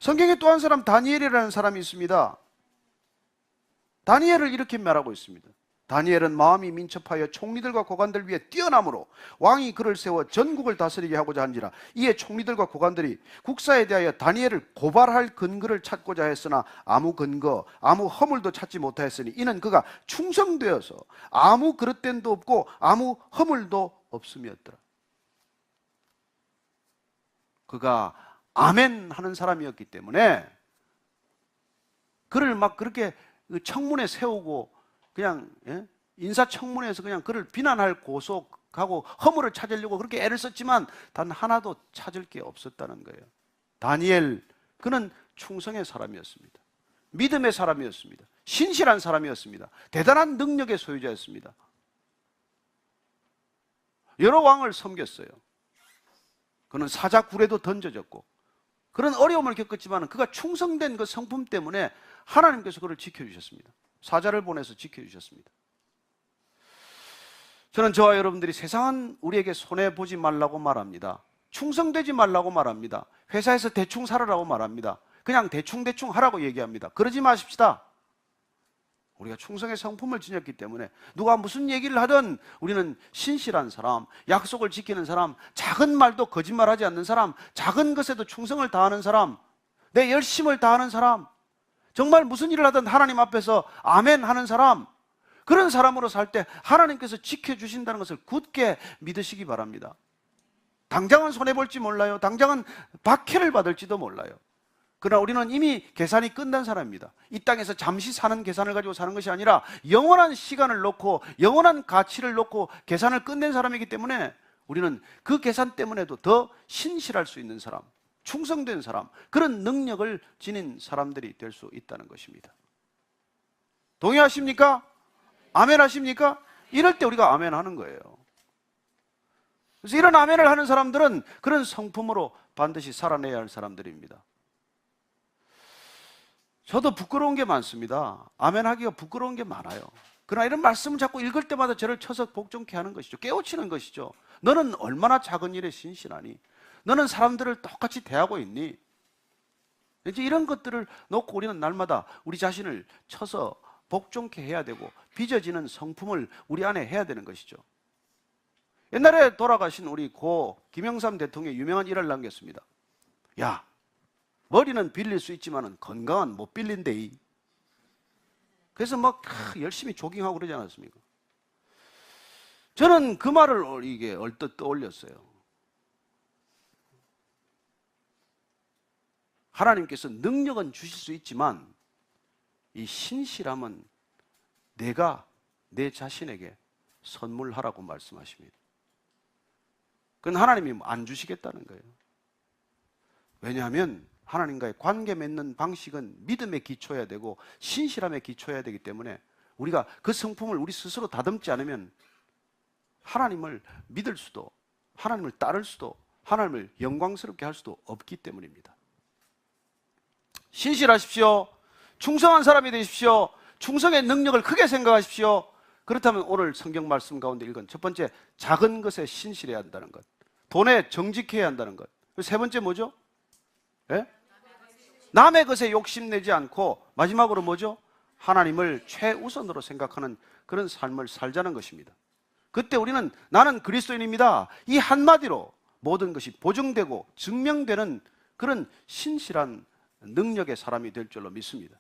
성경에 또 한 사람 다니엘이라는 사람이 있습니다. 다니엘을 이렇게 말하고 있습니다. 다니엘은 마음이 민첩하여 총리들과 고관들 위에 뛰어남으로 왕이 그를 세워 전국을 다스리게 하고자 한지라. 이에 총리들과 고관들이 국사에 대하여 다니엘을 고발할 근거를 찾고자 했으나 아무 근거, 아무 허물도 찾지 못하였으니 이는 그가 충성되어서 아무 그릇됨도 없고 아무 허물도 없음이었더라. 그가 아멘 하는 사람이었기 때문에 그를 막 그렇게 청문회 세우고 그냥 인사청문회에서 그냥 그를 비난할 고속하고 허물을 찾으려고 그렇게 애를 썼지만 단 하나도 찾을 게 없었다는 거예요. 다니엘, 그는 충성의 사람이었습니다. 믿음의 사람이었습니다. 신실한 사람이었습니다. 대단한 능력의 소유자였습니다. 여러 왕을 섬겼어요. 그는 사자굴에도 던져졌고 그런 어려움을 겪었지만 그가 충성된 그 성품 때문에 하나님께서 그를 지켜주셨습니다. 사자를 보내서 지켜주셨습니다. 저는 저와 여러분들이 세상은 우리에게 손해보지 말라고 말합니다. 충성되지 말라고 말합니다. 회사에서 대충 살아라고 말합니다. 그냥 대충 하라고 얘기합니다. 그러지 마십시다. 우리가 충성의 성품을 지녔기 때문에 누가 무슨 얘기를 하든 우리는 신실한 사람, 약속을 지키는 사람, 작은 말도 거짓말하지 않는 사람, 작은 것에도 충성을 다하는 사람, 내 열심을 다하는 사람, 정말 무슨 일을 하든 하나님 앞에서 아멘 하는 사람, 그런 사람으로 살 때 하나님께서 지켜주신다는 것을 굳게 믿으시기 바랍니다. 당장은 손해볼지 몰라요. 당장은 박해를 받을지도 몰라요. 그러나 우리는 이미 계산이 끝난 사람입니다. 이 땅에서 잠시 사는 계산을 가지고 사는 것이 아니라 영원한 시간을 놓고 영원한 가치를 놓고 계산을 끝낸 사람이기 때문에 우리는 그 계산 때문에도 더 신실할 수 있는 사람, 충성된 사람, 그런 능력을 지닌 사람들이 될 수 있다는 것입니다. 동의하십니까? 아멘 하십니까? 이럴 때 우리가 아멘 하는 거예요. 그래서 이런 아멘을 하는 사람들은 그런 성품으로 반드시 살아내야 할 사람들입니다. 저도 부끄러운 게 많습니다. 아멘 하기가 부끄러운 게 많아요. 그러나 이런 말씀을 자꾸 읽을 때마다 저를 쳐서 복종케 하는 것이죠. 깨우치는 것이죠. 너는 얼마나 작은 일에 신실하니? 너는 사람들을 똑같이 대하고 있니? 이제 이런 것들을 놓고 우리는 날마다 우리 자신을 쳐서 복종케 해야 되고 빚어지는 성품을 우리 안에 해야 되는 것이죠. 옛날에 돌아가신 우리 고 김영삼 대통령이 유명한 일을 남겼습니다. 야, 머리는 빌릴 수 있지만 건강은 못 빌린대. 그래서 막 열심히 조깅하고 그러지 않았습니까? 저는 그 말을 이게 얼뜻 떠올렸어요. 하나님께서 능력은 주실 수 있지만 이 신실함은 내가 내 자신에게 선물하라고 말씀하십니다. 그건 하나님이 안 주시겠다는 거예요. 왜냐하면 하나님과의 관계 맺는 방식은 믿음에 기초해야 되고 신실함에 기초해야 되기 때문에 우리가 그 성품을 우리 스스로 다듬지 않으면 하나님을 믿을 수도, 하나님을 따를 수도, 하나님을 영광스럽게 할 수도 없기 때문입니다. 신실하십시오. 충성한 사람이 되십시오. 충성의 능력을 크게 생각하십시오. 그렇다면 오늘 성경 말씀 가운데 읽은 첫 번째, 작은 것에 신실해야 한다는 것, 돈에 정직해야 한다는 것. 세 번째 뭐죠? 네? 남의 것에 욕심내지 않고 마지막으로 뭐죠? 하나님을 최우선으로 생각하는 그런 삶을 살자는 것입니다. 그때 우리는 나는 그리스도인입니다, 이 한마디로 모든 것이 보증되고 증명되는 그런 신실한 능력의 사람이 될 줄로 믿습니다.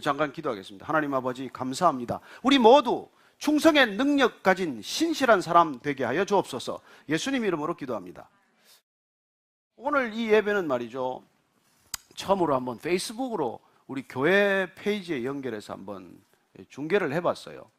잠깐 기도하겠습니다. 하나님 아버지 감사합니다. 우리 모두 충성의 능력 가진 신실한 사람 되게 하여 주옵소서. 예수님 이름으로 기도합니다. 오늘 이 예배는 말이죠, 처음으로 한번 페이스북으로 우리 교회 페이지에 연결해서 한번 중계를 해봤어요.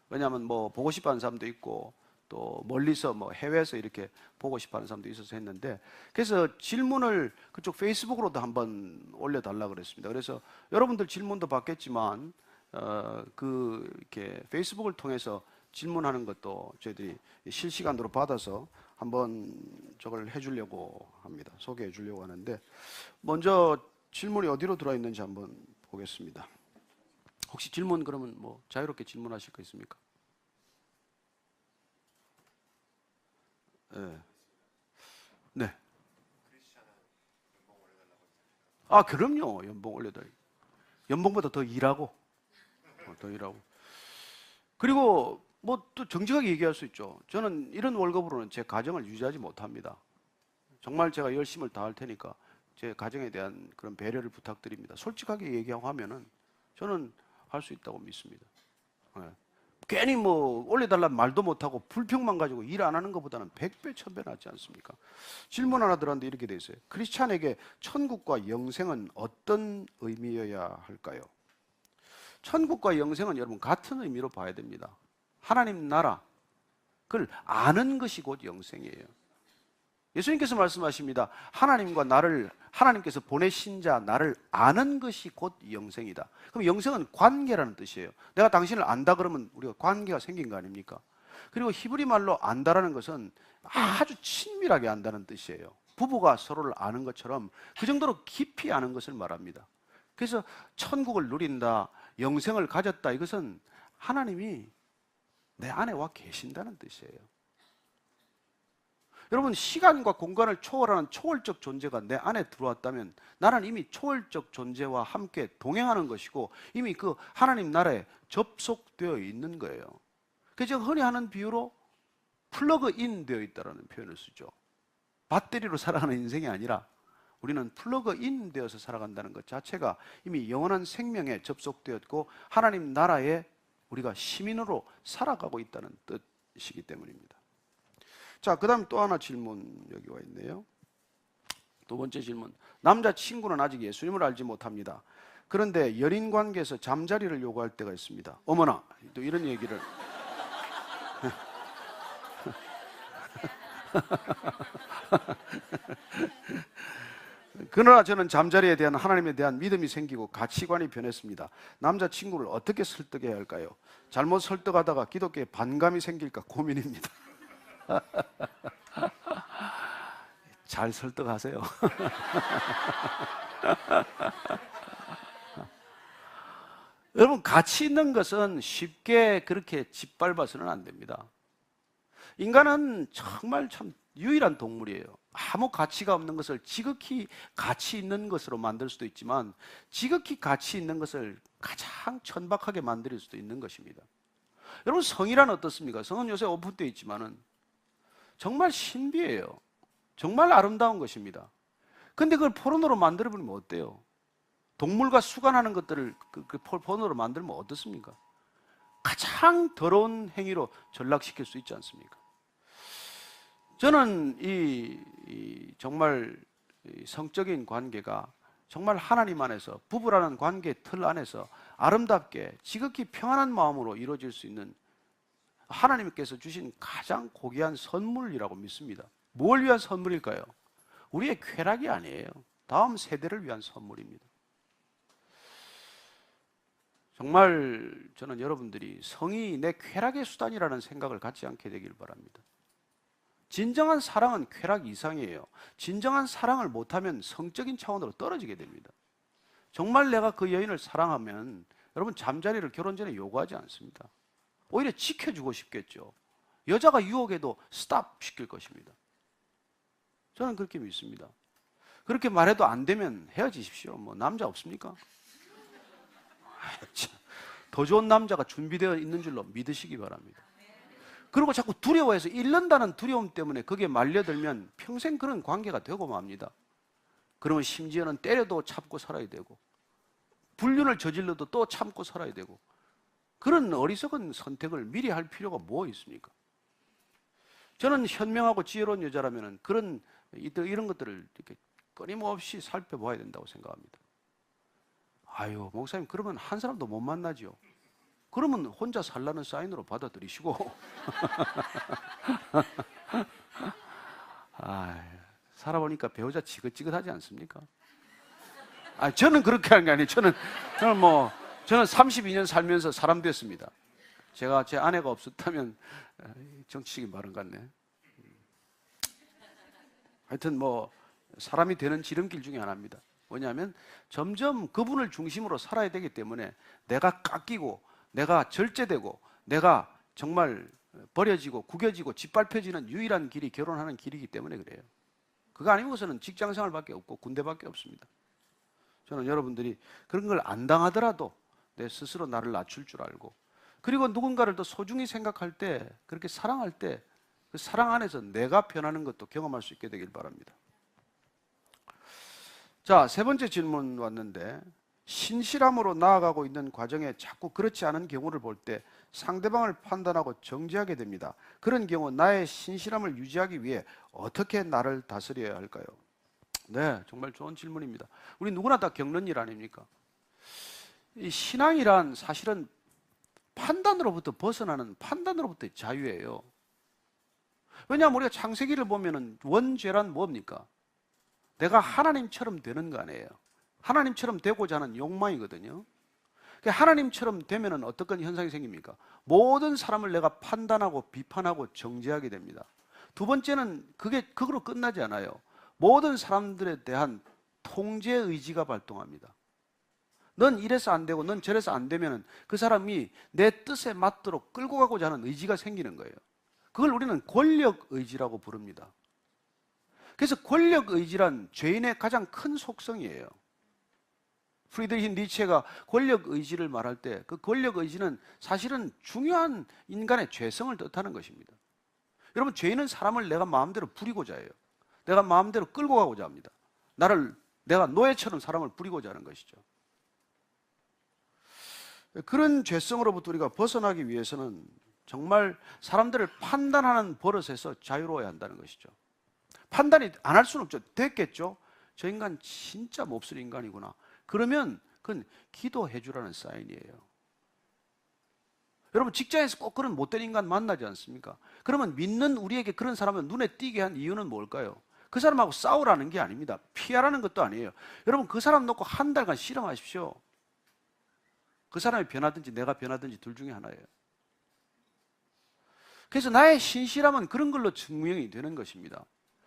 왜냐하면 뭐 보고 싶어하는 사람도 있고 또 멀리서 뭐 해외에서 이렇게 보고 싶어하는 사람도 있어서 했는데, 그래서 질문을 그쪽 페이스북으로도 한번 올려달라 그랬습니다. 그래서 여러분들 질문도 받겠지만 이렇게 페이스북을 통해서 질문하는 것도 저희들이 실시간으로 받아서 한번 저걸 해주려고 합니다. 소개해 주려고 하는데, 먼저 질문이 어디로 들어와 있는지 한번 보겠습니다. 혹시 질문 그러면 뭐 자유롭게 질문하실 거 있습니까? 네. 네. 아, 그럼요. 연봉 올려달라고. 연봉보다 더 일하고, 더 일하고. 그리고 뭐 또 정직하게 얘기할 수 있죠. 저는 이런 월급으로는 제 가정을 유지하지 못합니다. 정말 제가 열심을 다할 테니까 제 가정에 대한 그런 배려를 부탁드립니다. 솔직하게 얘기하고 하면은 저는 할 수 있다고 믿습니다. 네. 괜히 뭐 올려달라는 말도 못하고 불평만 가지고 일 안 하는 것보다는 100배, 1000배 낫지 않습니까? 질문 하나 들었는데 이렇게 돼 있어요. 크리스찬에게 천국과 영생은 어떤 의미여야 할까요? 천국과 영생은 여러분 같은 의미로 봐야 됩니다. 하나님 나라, 그걸 아는 것이 곧 영생이에요. 예수님께서 말씀하십니다. 하나님과 나를, 하나님께서 보내신 자 나를 아는 것이 곧 영생이다. 그럼 영생은 관계라는 뜻이에요. 내가 당신을 안다 그러면 우리가 관계가 생긴 거 아닙니까? 그리고 히브리 말로 안다라는 것은 아주 친밀하게 안다는 뜻이에요. 부부가 서로를 아는 것처럼 그 정도로 깊이 아는 것을 말합니다. 그래서 천국을 누린다, 영생을 가졌다, 이것은 하나님이 내 안에 와 계신다는 뜻이에요. 여러분, 시간과 공간을 초월하는 초월적 존재가 내 안에 들어왔다면 나는 이미 초월적 존재와 함께 동행하는 것이고 이미 그 하나님 나라에 접속되어 있는 거예요. 그래서 제가 흔히 하는 비유로 플러그인 되어 있다는 표현을 쓰죠. 배터리로 살아가는 인생이 아니라 우리는 플러그인 되어서 살아간다는 것 자체가 이미 영원한 생명에 접속되었고 하나님 나라에 우리가 시민으로 살아가고 있다는 뜻이기 때문입니다. 자, 그 다음 또 하나 질문 여기 와 있네요. 두 번째 질문. 남자친구는 아직 예수님을 알지 못합니다. 그런데 연인 관계에서 잠자리를 요구할 때가 있습니다. 어머나, 또 이런 얘기를. 그러나 저는 잠자리에 대한 하나님에 대한 믿음이 생기고 가치관이 변했습니다. 남자친구를 어떻게 설득해야 할까요? 잘못 설득하다가 기독교에 반감이 생길까 고민입니다. 잘 설득하세요. 여러분, 가치 있는 것은 쉽게 그렇게 짓밟아서는 안 됩니다. 인간은 정말 참 유일한 동물이에요. 아무 가치가 없는 것을 지극히 가치 있는 것으로 만들 수도 있지만 지극히 가치 있는 것을 가장 천박하게 만들 수도 있는 것입니다. 여러분, 성이란 어떻습니까? 성은 요새 오픈되어 있지만은 정말 신비해요. 정말 아름다운 것입니다. 근데 그걸 포르노로 만들어버리면 어때요? 동물과 수간하는 것들을 포르노로 만들면 어떻습니까? 가장 더러운 행위로 전락시킬 수 있지 않습니까? 저는 정말 성적인 관계가 정말 하나님 안에서 부부라는 관계의 틀 안에서 아름답게 지극히 평안한 마음으로 이루어질 수 있는 하나님께서 주신 가장 고귀한 선물이라고 믿습니다. 뭘 위한 선물일까요? 우리의 쾌락이 아니에요. 다음 세대를 위한 선물입니다. 정말 저는 여러분들이 성이 내 쾌락의 수단이라는 생각을 갖지 않게 되길 바랍니다. 진정한 사랑은 쾌락 이상이에요. 진정한 사랑을 못하면 성적인 차원으로 떨어지게 됩니다. 정말 내가 그 여인을 사랑하면 여러분 잠자리를 결혼 전에 요구하지 않습니다. 오히려 지켜주고 싶겠죠. 여자가 유혹해도 스탑 시킬 것입니다. 저는 그렇게 믿습니다. 그렇게 말해도 안 되면 헤어지십시오. 뭐 남자 없습니까? 더 좋은 남자가 준비되어 있는 줄로 믿으시기 바랍니다. 그리고 자꾸 두려워해서 잃는다는 두려움 때문에 거기에 말려들면 평생 그런 관계가 되고 맙니다. 그러면 심지어는 때려도 참고 살아야 되고 불륜을 저질러도 또 참고 살아야 되고 그런 어리석은 선택을 미리 할 필요가 뭐 있습니까? 저는 현명하고 지혜로운 여자라면 이런 것들을 이렇게 끊임없이 살펴봐야 된다고 생각합니다. 아유, 목사님, 그러면 한 사람도 못 만나죠. 그러면 혼자 살라는 사인으로 받아들이시고 살아보니까 배우자 지긋지긋하지 않습니까? 저는 그렇게 하는 게 아니에요. 저는 32년 살면서 사람 됐습니다. 제가 제 아내가 없었다면 정치적인 발언 같네. 하여튼 사람이 되는 지름길 중에 하나입니다. 뭐냐면 점점 그분을 중심으로 살아야 되기 때문에 내가 깎이고 내가 절제되고 내가 정말 버려지고 구겨지고 짓밟혀지는 유일한 길이 결혼하는 길이기 때문에 그래요. 그거 아니고서는 직장생활밖에 없고 군대밖에 없습니다. 저는 여러분들이 그런 걸 안 당하더라도 내 스스로 나를 낮출 줄 알고 그리고 누군가를 더 소중히 생각할 때 그렇게 사랑할 때 그 사랑 안에서 내가 변하는 것도 경험할 수 있게 되길 바랍니다. 자, 세 번째 질문 왔는데 신실함으로 나아가고 있는 과정에 자꾸 그렇지 않은 경우를 볼 때 상대방을 판단하고 정죄하게 됩니다. 그런 경우 나의 신실함을 유지하기 위해 어떻게 나를 다스려야 할까요? 네, 정말 좋은 질문입니다. 우리 누구나 다 겪는 일 아닙니까? 이 신앙이란 사실은 판단으로부터 벗어나는 판단으로부터의 자유예요. 왜냐하면 우리가 창세기를 보면은 원죄란 뭡니까? 내가 하나님처럼 되는 거 아니에요. 하나님처럼 되고자 하는 욕망이거든요. 하나님처럼 되면은 어떤 현상이 생깁니까? 모든 사람을 내가 판단하고 비판하고 정죄하게 됩니다. 두 번째는 그거로 끝나지 않아요. 모든 사람들에 대한 통제 의지가 발동합니다. 넌 이래서 안 되고 넌 저래서 안 되면은 그 사람이 내 뜻에 맞도록 끌고 가고자 하는 의지가 생기는 거예요. 그걸 우리는 권력 의지라고 부릅니다. 그래서 권력 의지란 죄인의 가장 큰 속성이에요. 프리드리히 니체가 권력 의지를 말할 때 그 권력 의지는 사실은 중요한 인간의 죄성을 뜻하는 것입니다. 여러분, 죄인은 사람을 내가 마음대로 부리고자 해요. 내가 마음대로 끌고 가고자 합니다. 내가 노예처럼 사람을 부리고자 하는 것이죠. 그런 죄성으로부터 우리가 벗어나기 위해서는 정말 사람들을 판단하는 버릇에서 자유로워야 한다는 것이죠. 판단이 안 할 수는 없죠. 됐겠죠? 저 인간 진짜 몹쓸 인간이구나. 그러면 그건 기도해 주라는 사인이에요. 여러분, 직장에서 꼭 그런 못된 인간 만나지 않습니까? 그러면 믿는 우리에게 그런 사람을 눈에 띄게 한 이유는 뭘까요? 그 사람하고 싸우라는 게 아닙니다. 피하라는 것도 아니에요. 여러분, 그 사람 놓고 한 달간 실험하십시오. 그 사람이 변하든지 내가 변하든지 둘 중에 하나예요. 그래서 나의 신실함은 그런 걸로 증명이 되는 것입니다.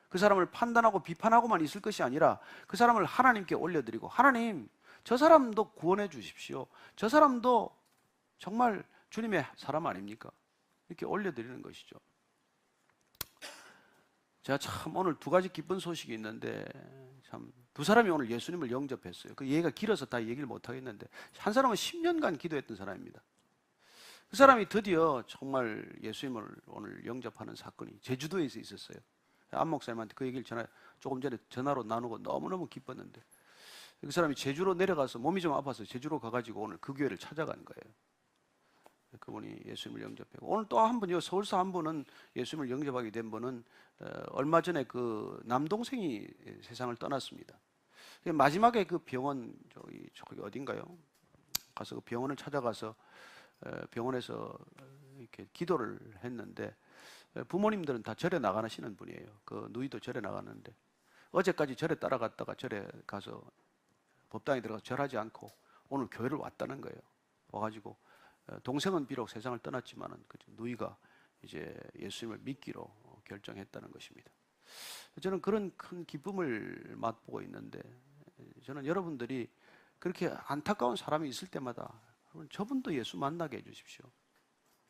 그 사람을 판단하고 비판하고만 있을 것이 아니라 그 사람을 하나님께 올려드리고, 하나님, 저 사람도 구원해 주십시오. 저 사람도 정말 주님의 사람 아닙니까? 이렇게 올려드리는 것이죠. 제가 참 오늘 두 가지 기쁜 소식이 있는데, 참 두 사람이 오늘 예수님을 영접했어요. 그 얘기가 길어서 다 얘기를 못 하겠는데, 한 사람은 10년간 기도했던 사람입니다. 그 사람이 드디어 정말 예수님을 오늘 영접하는 사건이 제주도에서 있었어요. 안 목사님한테 그 얘기를 조금 전에 전화로 나누고 너무너무 기뻤는데, 그 사람이 제주로 내려가서 몸이 좀 아파서 제주로 가가지고 오늘 그 교회를 찾아간 거예요. 그분이 예수님을 영접하고, 오늘 또 한 분이요, 서울서 한 분은 예수님을 영접하게 된 분은 얼마 전에 그 남동생이 세상을 떠났습니다. 마지막에 그 병원, 저기 어딘가요? 가서 그 병원을 찾아가서 병원에서 이렇게 기도를 했는데, 부모님들은 다 절에 나가시는 분이에요. 그 누이도 절에 나갔는데, 어제까지 절에 따라갔다가 절에 가서 법당에 들어가서 절하지 않고 오늘 교회를 왔다는 거예요. 와가지고 동생은 비록 세상을 떠났지만은 그 누이가 이제 예수님을 믿기로 결정했다는 것입니다. 저는 그런 큰 기쁨을 맛보고 있는데, 저는 여러분들이 그렇게 안타까운 사람이 있을 때마다 저분도 예수 만나게 해주십시오.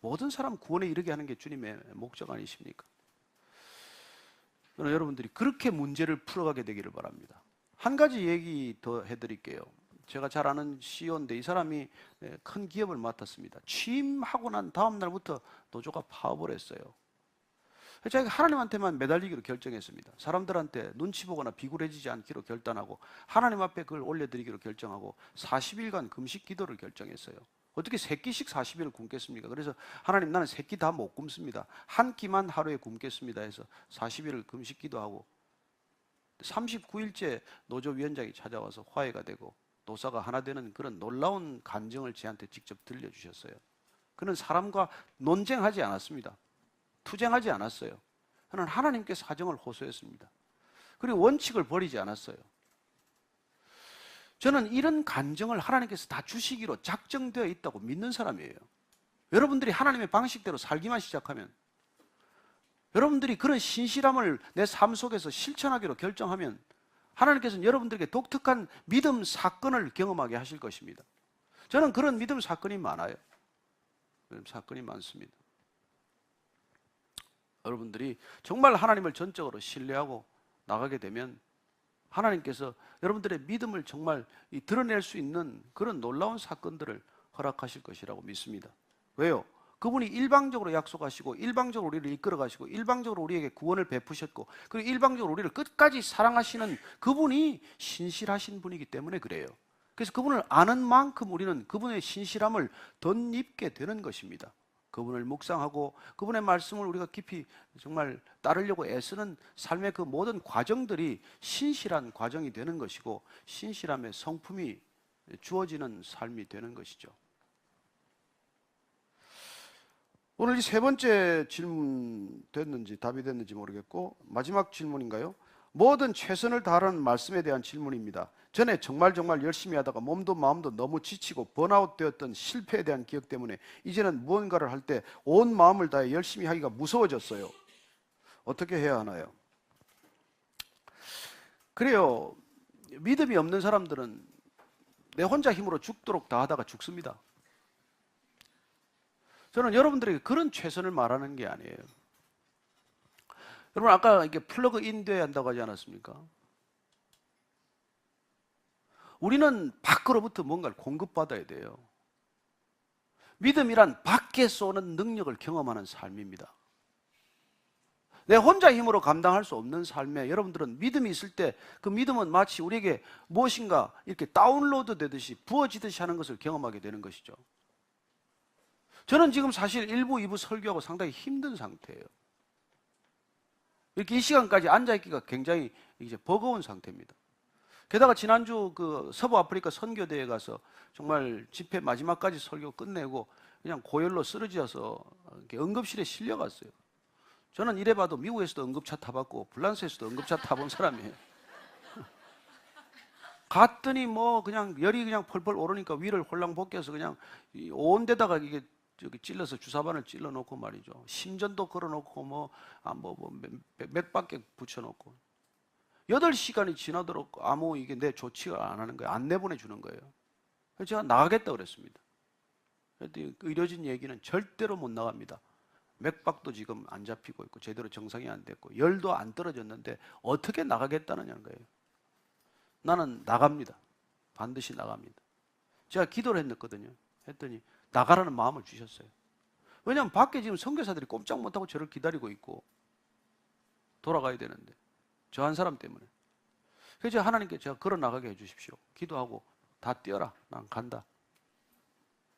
모든 사람 구원에 이르게 하는 게 주님의 목적 아니십니까? 저는 여러분들이 그렇게 문제를 풀어가게 되기를 바랍니다. 한 가지 얘기 더 해드릴게요. 제가 잘 아는 CEO인데 이 사람이 큰 기업을 맡았습니다. 취임하고 난 다음 날부터 노조가 파업을 했어요. 자기가 하나님한테만 매달리기로 결정했습니다. 사람들한테 눈치 보거나 비굴해지지 않기로 결단하고, 하나님 앞에 그걸 올려드리기로 결정하고 40일간 금식 기도를 결정했어요. 어떻게 세 끼씩 40일을 굶겠습니까? 그래서 하나님, 나는 세 끼 다 못 굶습니다. 한 끼만 하루에 굶겠습니다 해서 40일을 금식 기도하고, 39일째 노조위원장이 찾아와서 화해가 되고 노사가 하나 되는 그런 놀라운 간증을 저한테 직접 들려주셨어요. 그는 사람과 논쟁하지 않았습니다. 투쟁하지 않았어요. 그는 하나님께 사정을 호소했습니다. 그리고 원칙을 버리지 않았어요. 저는 이런 간증을 하나님께서 다 주시기로 작정되어 있다고 믿는 사람이에요. 여러분들이 하나님의 방식대로 살기만 시작하면, 여러분들이 그런 신실함을 내 삶 속에서 실천하기로 결정하면, 하나님께서는 여러분들에게 독특한 믿음 사건을 경험하게 하실 것입니다. 저는 그런 믿음 사건이 많아요. 믿음 사건이 많습니다. 여러분들이 정말 하나님을 전적으로 신뢰하고 나가게 되면 하나님께서 여러분들의 믿음을 정말 드러낼 수 있는 그런 놀라운 사건들을 허락하실 것이라고 믿습니다. 왜요? 그분이 일방적으로 약속하시고 일방적으로 우리를 이끌어 가시고 일방적으로 우리에게 구원을 베푸셨고, 그리고 일방적으로 우리를 끝까지 사랑하시는 그분이 신실하신 분이기 때문에 그래요. 그래서 그분을 아는 만큼 우리는 그분의 신실함을 덧입게 되는 것입니다. 그분을 묵상하고 그분의 말씀을 우리가 깊이 정말 따르려고 애쓰는 삶의 그 모든 과정들이 신실한 과정이 되는 것이고, 신실함의 성품이 주어지는 삶이 되는 것이죠. 오늘 이 세 번째 질문 됐는지 답이 됐는지 모르겠고, 마지막 질문인가요? 뭐든 최선을 다하는 말씀에 대한 질문입니다. 전에 정말 열심히 하다가 몸도 마음도 너무 지치고 번아웃 되었던 실패에 대한 기억 때문에 이제는 무언가를 할 때 온 마음을 다해 열심히 하기가 무서워졌어요. 어떻게 해야 하나요? 그래요. 믿음이 없는 사람들은 내 혼자 힘으로 죽도록 다 하다가 죽습니다. 저는 여러분들에게 그런 최선을 말하는 게 아니에요. 여러분, 아까 이게 플러그 인 돼야 한다고 하지 않았습니까? 우리는 밖으로부터 뭔가를 공급받아야 돼요. 믿음이란 밖에서 오는 능력을 경험하는 삶입니다. 내 혼자 힘으로 감당할 수 없는 삶에 여러분들은 믿음이 있을 때 그 믿음은 마치 우리에게 무엇인가 이렇게 다운로드 되듯이 부어지듯이 하는 것을 경험하게 되는 것이죠. 저는 지금 사실 1부, 2부 설교하고 상당히 힘든 상태예요. 이렇게 이 시간까지 앉아있기가 굉장히 이제 버거운 상태입니다. 게다가 지난주 그 서부 아프리카 선교대에 가서 정말 집회 마지막까지 설교 끝내고 그냥 고열로 쓰러져서 응급실에 실려갔어요. 저는 이래봐도 미국에서도 응급차 타봤고 프랑스에서도 응급차 타본 사람이에요. 갔더니 뭐 그냥 열이 그냥 펄펄 오르니까 위를 홀랑 벗겨서 그냥 온 데다가 이게 저기 찔러서 주사바늘 찔러 놓고 말이죠. 심전도 걸어 놓고 맥박에 붙여 놓고 8시간이 지나도록 아무 이게 내 조치가 안 하는 거예요. 안 내보내 주는 거예요. 그래서 제가 나가겠다 그랬습니다. 그랬더니 의료진 얘기는 절대로 못 나갑니다. 맥박도 지금 안 잡히고 있고 제대로 정상이 안 됐고 열도 안 떨어졌는데 어떻게 나가겠다는 거예요. 나는 나갑니다. 반드시 나갑니다. 제가 기도를 했거든요. 했더니 나가라는 마음을 주셨어요. 왜냐하면 밖에 지금 선교사들이 꼼짝 못하고 저를 기다리고 있고 돌아가야 되는데 저 한 사람 때문에. 그래서 제가 하나님께 제가 걸어 나가게 해주십시오. 기도하고 다 뛰어라. 난 간다.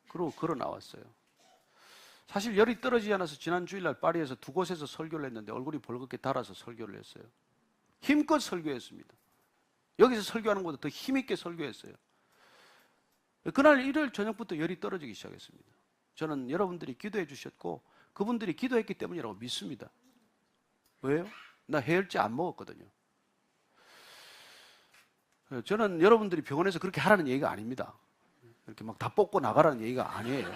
그러고 걸어 나왔어요. 사실 열이 떨어지지 않아서 지난 주일날 파리에서 2곳에서 설교를 했는데 얼굴이 벌겋게 달아서 설교를 했어요. 힘껏 설교했습니다. 여기서 설교하는 것보다 더 힘있게 설교했어요. 그날 일요일 저녁부터 열이 떨어지기 시작했습니다. 저는 여러분들이 기도해 주셨고 그분들이 기도했기 때문이라고 믿습니다. 왜요? 나 해열제 안 먹었거든요. 저는 여러분들이 병원에서 그렇게 하라는 얘기가 아닙니다. 이렇게 막 다 뽑고 나가라는 얘기가 아니에요.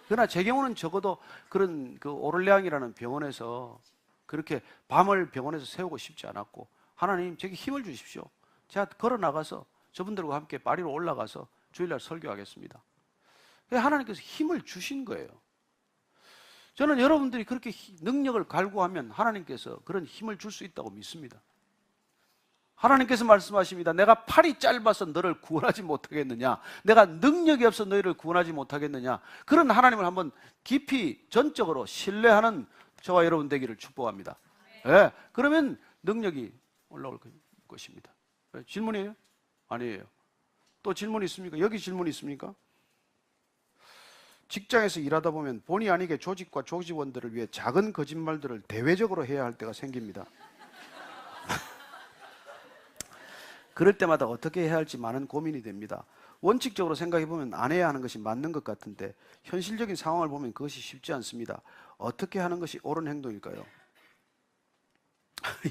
그러나 제 경우는 적어도 그런 그 오를레앙이라는 병원에서 그렇게 밤을 병원에서 세우고 싶지 않았고 하나님 제게 힘을 주십시오. 제가 걸어 나가서 저분들과 함께 파리로 올라가서 주일날 설교하겠습니다. 하나님께서 힘을 주신 거예요. 저는 여러분들이 그렇게 능력을 갈구하면 하나님께서 그런 힘을 줄 수 있다고 믿습니다. 하나님께서 말씀하십니다. 내가 팔이 짧아서 너를 구원하지 못하겠느냐? 내가 능력이 없어 너희를 구원하지 못하겠느냐? 그런 하나님을 한번 깊이 전적으로 신뢰하는 저와 여러분 되기를 축복합니다. 네, 그러면 능력이 올라올 것입니다. 질문이에요? 아니에요. 또 질문 있습니까? 여기 질문 있습니까? 직장에서 일하다 보면 본의 아니게 조직과 조직원들을 위해 작은 거짓말들을 대외적으로 해야 할 때가 생깁니다. 그럴 때마다 어떻게 해야 할지 많은 고민이 됩니다. 원칙적으로 생각해보면 안 해야 하는 것이 맞는 것 같은데 현실적인 상황을 보면 그것이 쉽지 않습니다. 어떻게 하는 것이 옳은 행동일까요?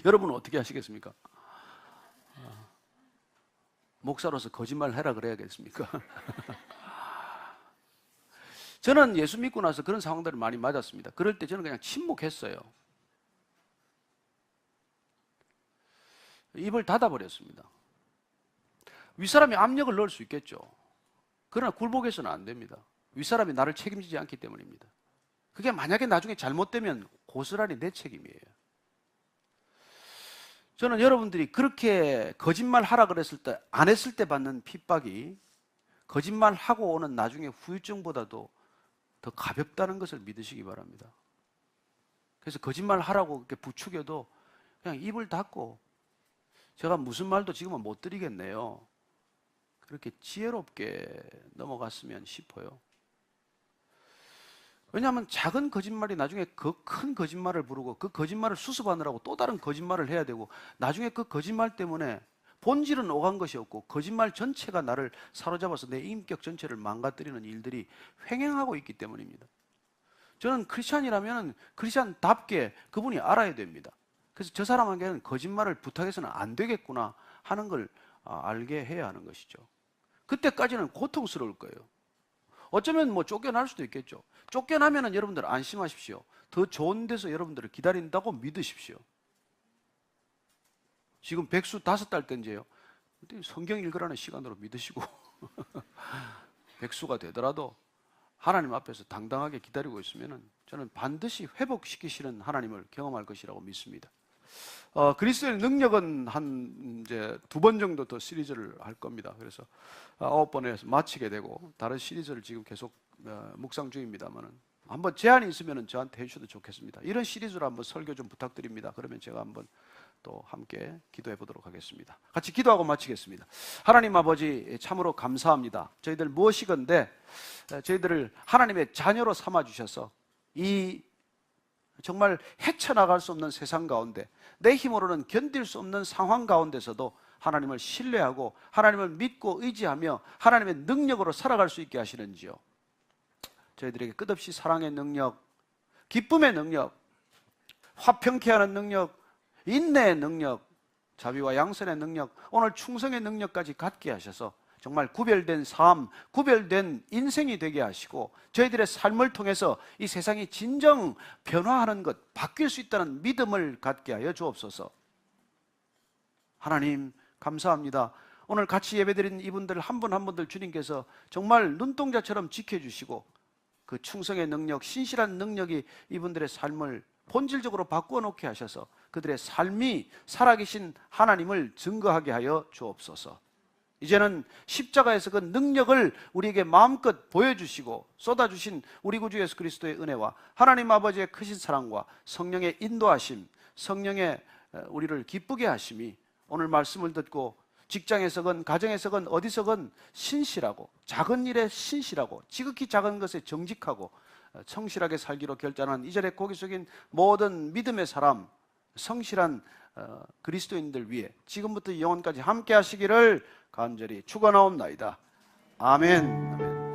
여러분은 어떻게 하시겠습니까? 목사로서 거짓말 해라 그래야겠습니까? 저는 예수 믿고 나서 그런 상황들을 많이 맞았습니다. 그럴 때 저는 그냥 침묵했어요. 입을 닫아버렸습니다. 윗사람이 압력을 넣을 수 있겠죠. 그러나 굴복해서는 안 됩니다. 윗사람이 나를 책임지지 않기 때문입니다. 그게 만약에 나중에 잘못되면 고스란히 내 책임이에요. 저는 여러분들이 그렇게 거짓말 하라 그랬을 때 안 했을 때 받는 핍박이 거짓말하고 오는 나중에 후유증보다도 더 가볍다는 것을 믿으시기 바랍니다. 그래서 거짓말 하라고 이렇게 부추겨도 그냥 입을 닫고 제가 무슨 말도 지금은 못 드리겠네요. 그렇게 지혜롭게 넘어갔으면 싶어요. 왜냐하면 작은 거짓말이 나중에 그 큰 거짓말을 부르고 그 거짓말을 수습하느라고 또 다른 거짓말을 해야 되고 나중에 그 거짓말 때문에 본질은 오간 것이 없고 거짓말 전체가 나를 사로잡아서 내 인격 전체를 망가뜨리는 일들이 횡행하고 있기 때문입니다. 저는 크리스찬이라면 크리스찬답게 그분이 알아야 됩니다. 그래서 저 사람에게는 거짓말을 부탁해서는 안 되겠구나 하는 걸 알게 해야 하는 것이죠. 그때까지는 고통스러울 거예요. 어쩌면 뭐 쫓겨날 수도 있겠죠. 쫓겨나면은 여러분들 안심하십시오. 더 좋은 데서 여러분들을 기다린다고 믿으십시오. 지금 백수 5달 때인데요. 성경 읽으라는 시간으로 믿으시고 백수가 되더라도 하나님 앞에서 당당하게 기다리고 있으면은 저는 반드시 회복시키시는 하나님을 경험할 것이라고 믿습니다. 그리스도의 능력은 이제 2번 정도 더 시리즈를 할 겁니다. 그래서 9번에 해서 마치게 되고 다른 시리즈를 지금 계속 묵상 중입니다만은 한번 제안이 있으면 저한테 해주셔도 좋겠습니다. 이런 시리즈로 한번 설교 좀 부탁드립니다. 그러면 제가 한번 또 함께 기도해 보도록 하겠습니다. 같이 기도하고 마치겠습니다. 하나님 아버지 참으로 감사합니다. 저희들 무엇이건데 저희들을 하나님의 자녀로 삼아 주셔서 이 정말 헤쳐나갈 수 없는 세상 가운데 내 힘으로는 견딜 수 없는 상황 가운데서도 하나님을 신뢰하고 하나님을 믿고 의지하며 하나님의 능력으로 살아갈 수 있게 하시는지요. 저희들에게 끝없이 사랑의 능력, 기쁨의 능력, 화평케 하는 능력, 인내의 능력, 자비와 양선의 능력, 오늘 충성의 능력까지 갖게 하셔서 정말 구별된 삶, 구별된 인생이 되게 하시고 저희들의 삶을 통해서 이 세상이 진정 변화하는 것, 바뀔 수 있다는 믿음을 갖게 하여 주옵소서. 하나님 감사합니다. 오늘 같이 예배드린 이분들 한 분 한 분들 주님께서 정말 눈동자처럼 지켜주시고 그 충성의 능력, 신실한 능력이 이분들의 삶을 본질적으로 바꾸어 놓게 하셔서 그들의 삶이 살아계신 하나님을 증거하게 하여 주옵소서. 이제는 십자가에서 그 능력을 우리에게 마음껏 보여주시고 쏟아주신 우리 구주 예수 그리스도의 은혜와 하나님 아버지의 크신 사랑과 성령의 인도하심, 성령의 우리를 기쁘게 하심이 오늘 말씀을 듣고 직장에서건 가정에서건 어디서건 신실하고 작은 일에 신실하고 지극히 작은 것에 정직하고 성실하게 살기로 결단한 이 자리에 고개 숙인 모든 믿음의 사람, 성실한 그리스도인들 위해 지금부터 영원까지 함께 하시기를 간절히 축원하옵나이다. 아멘. 아멘.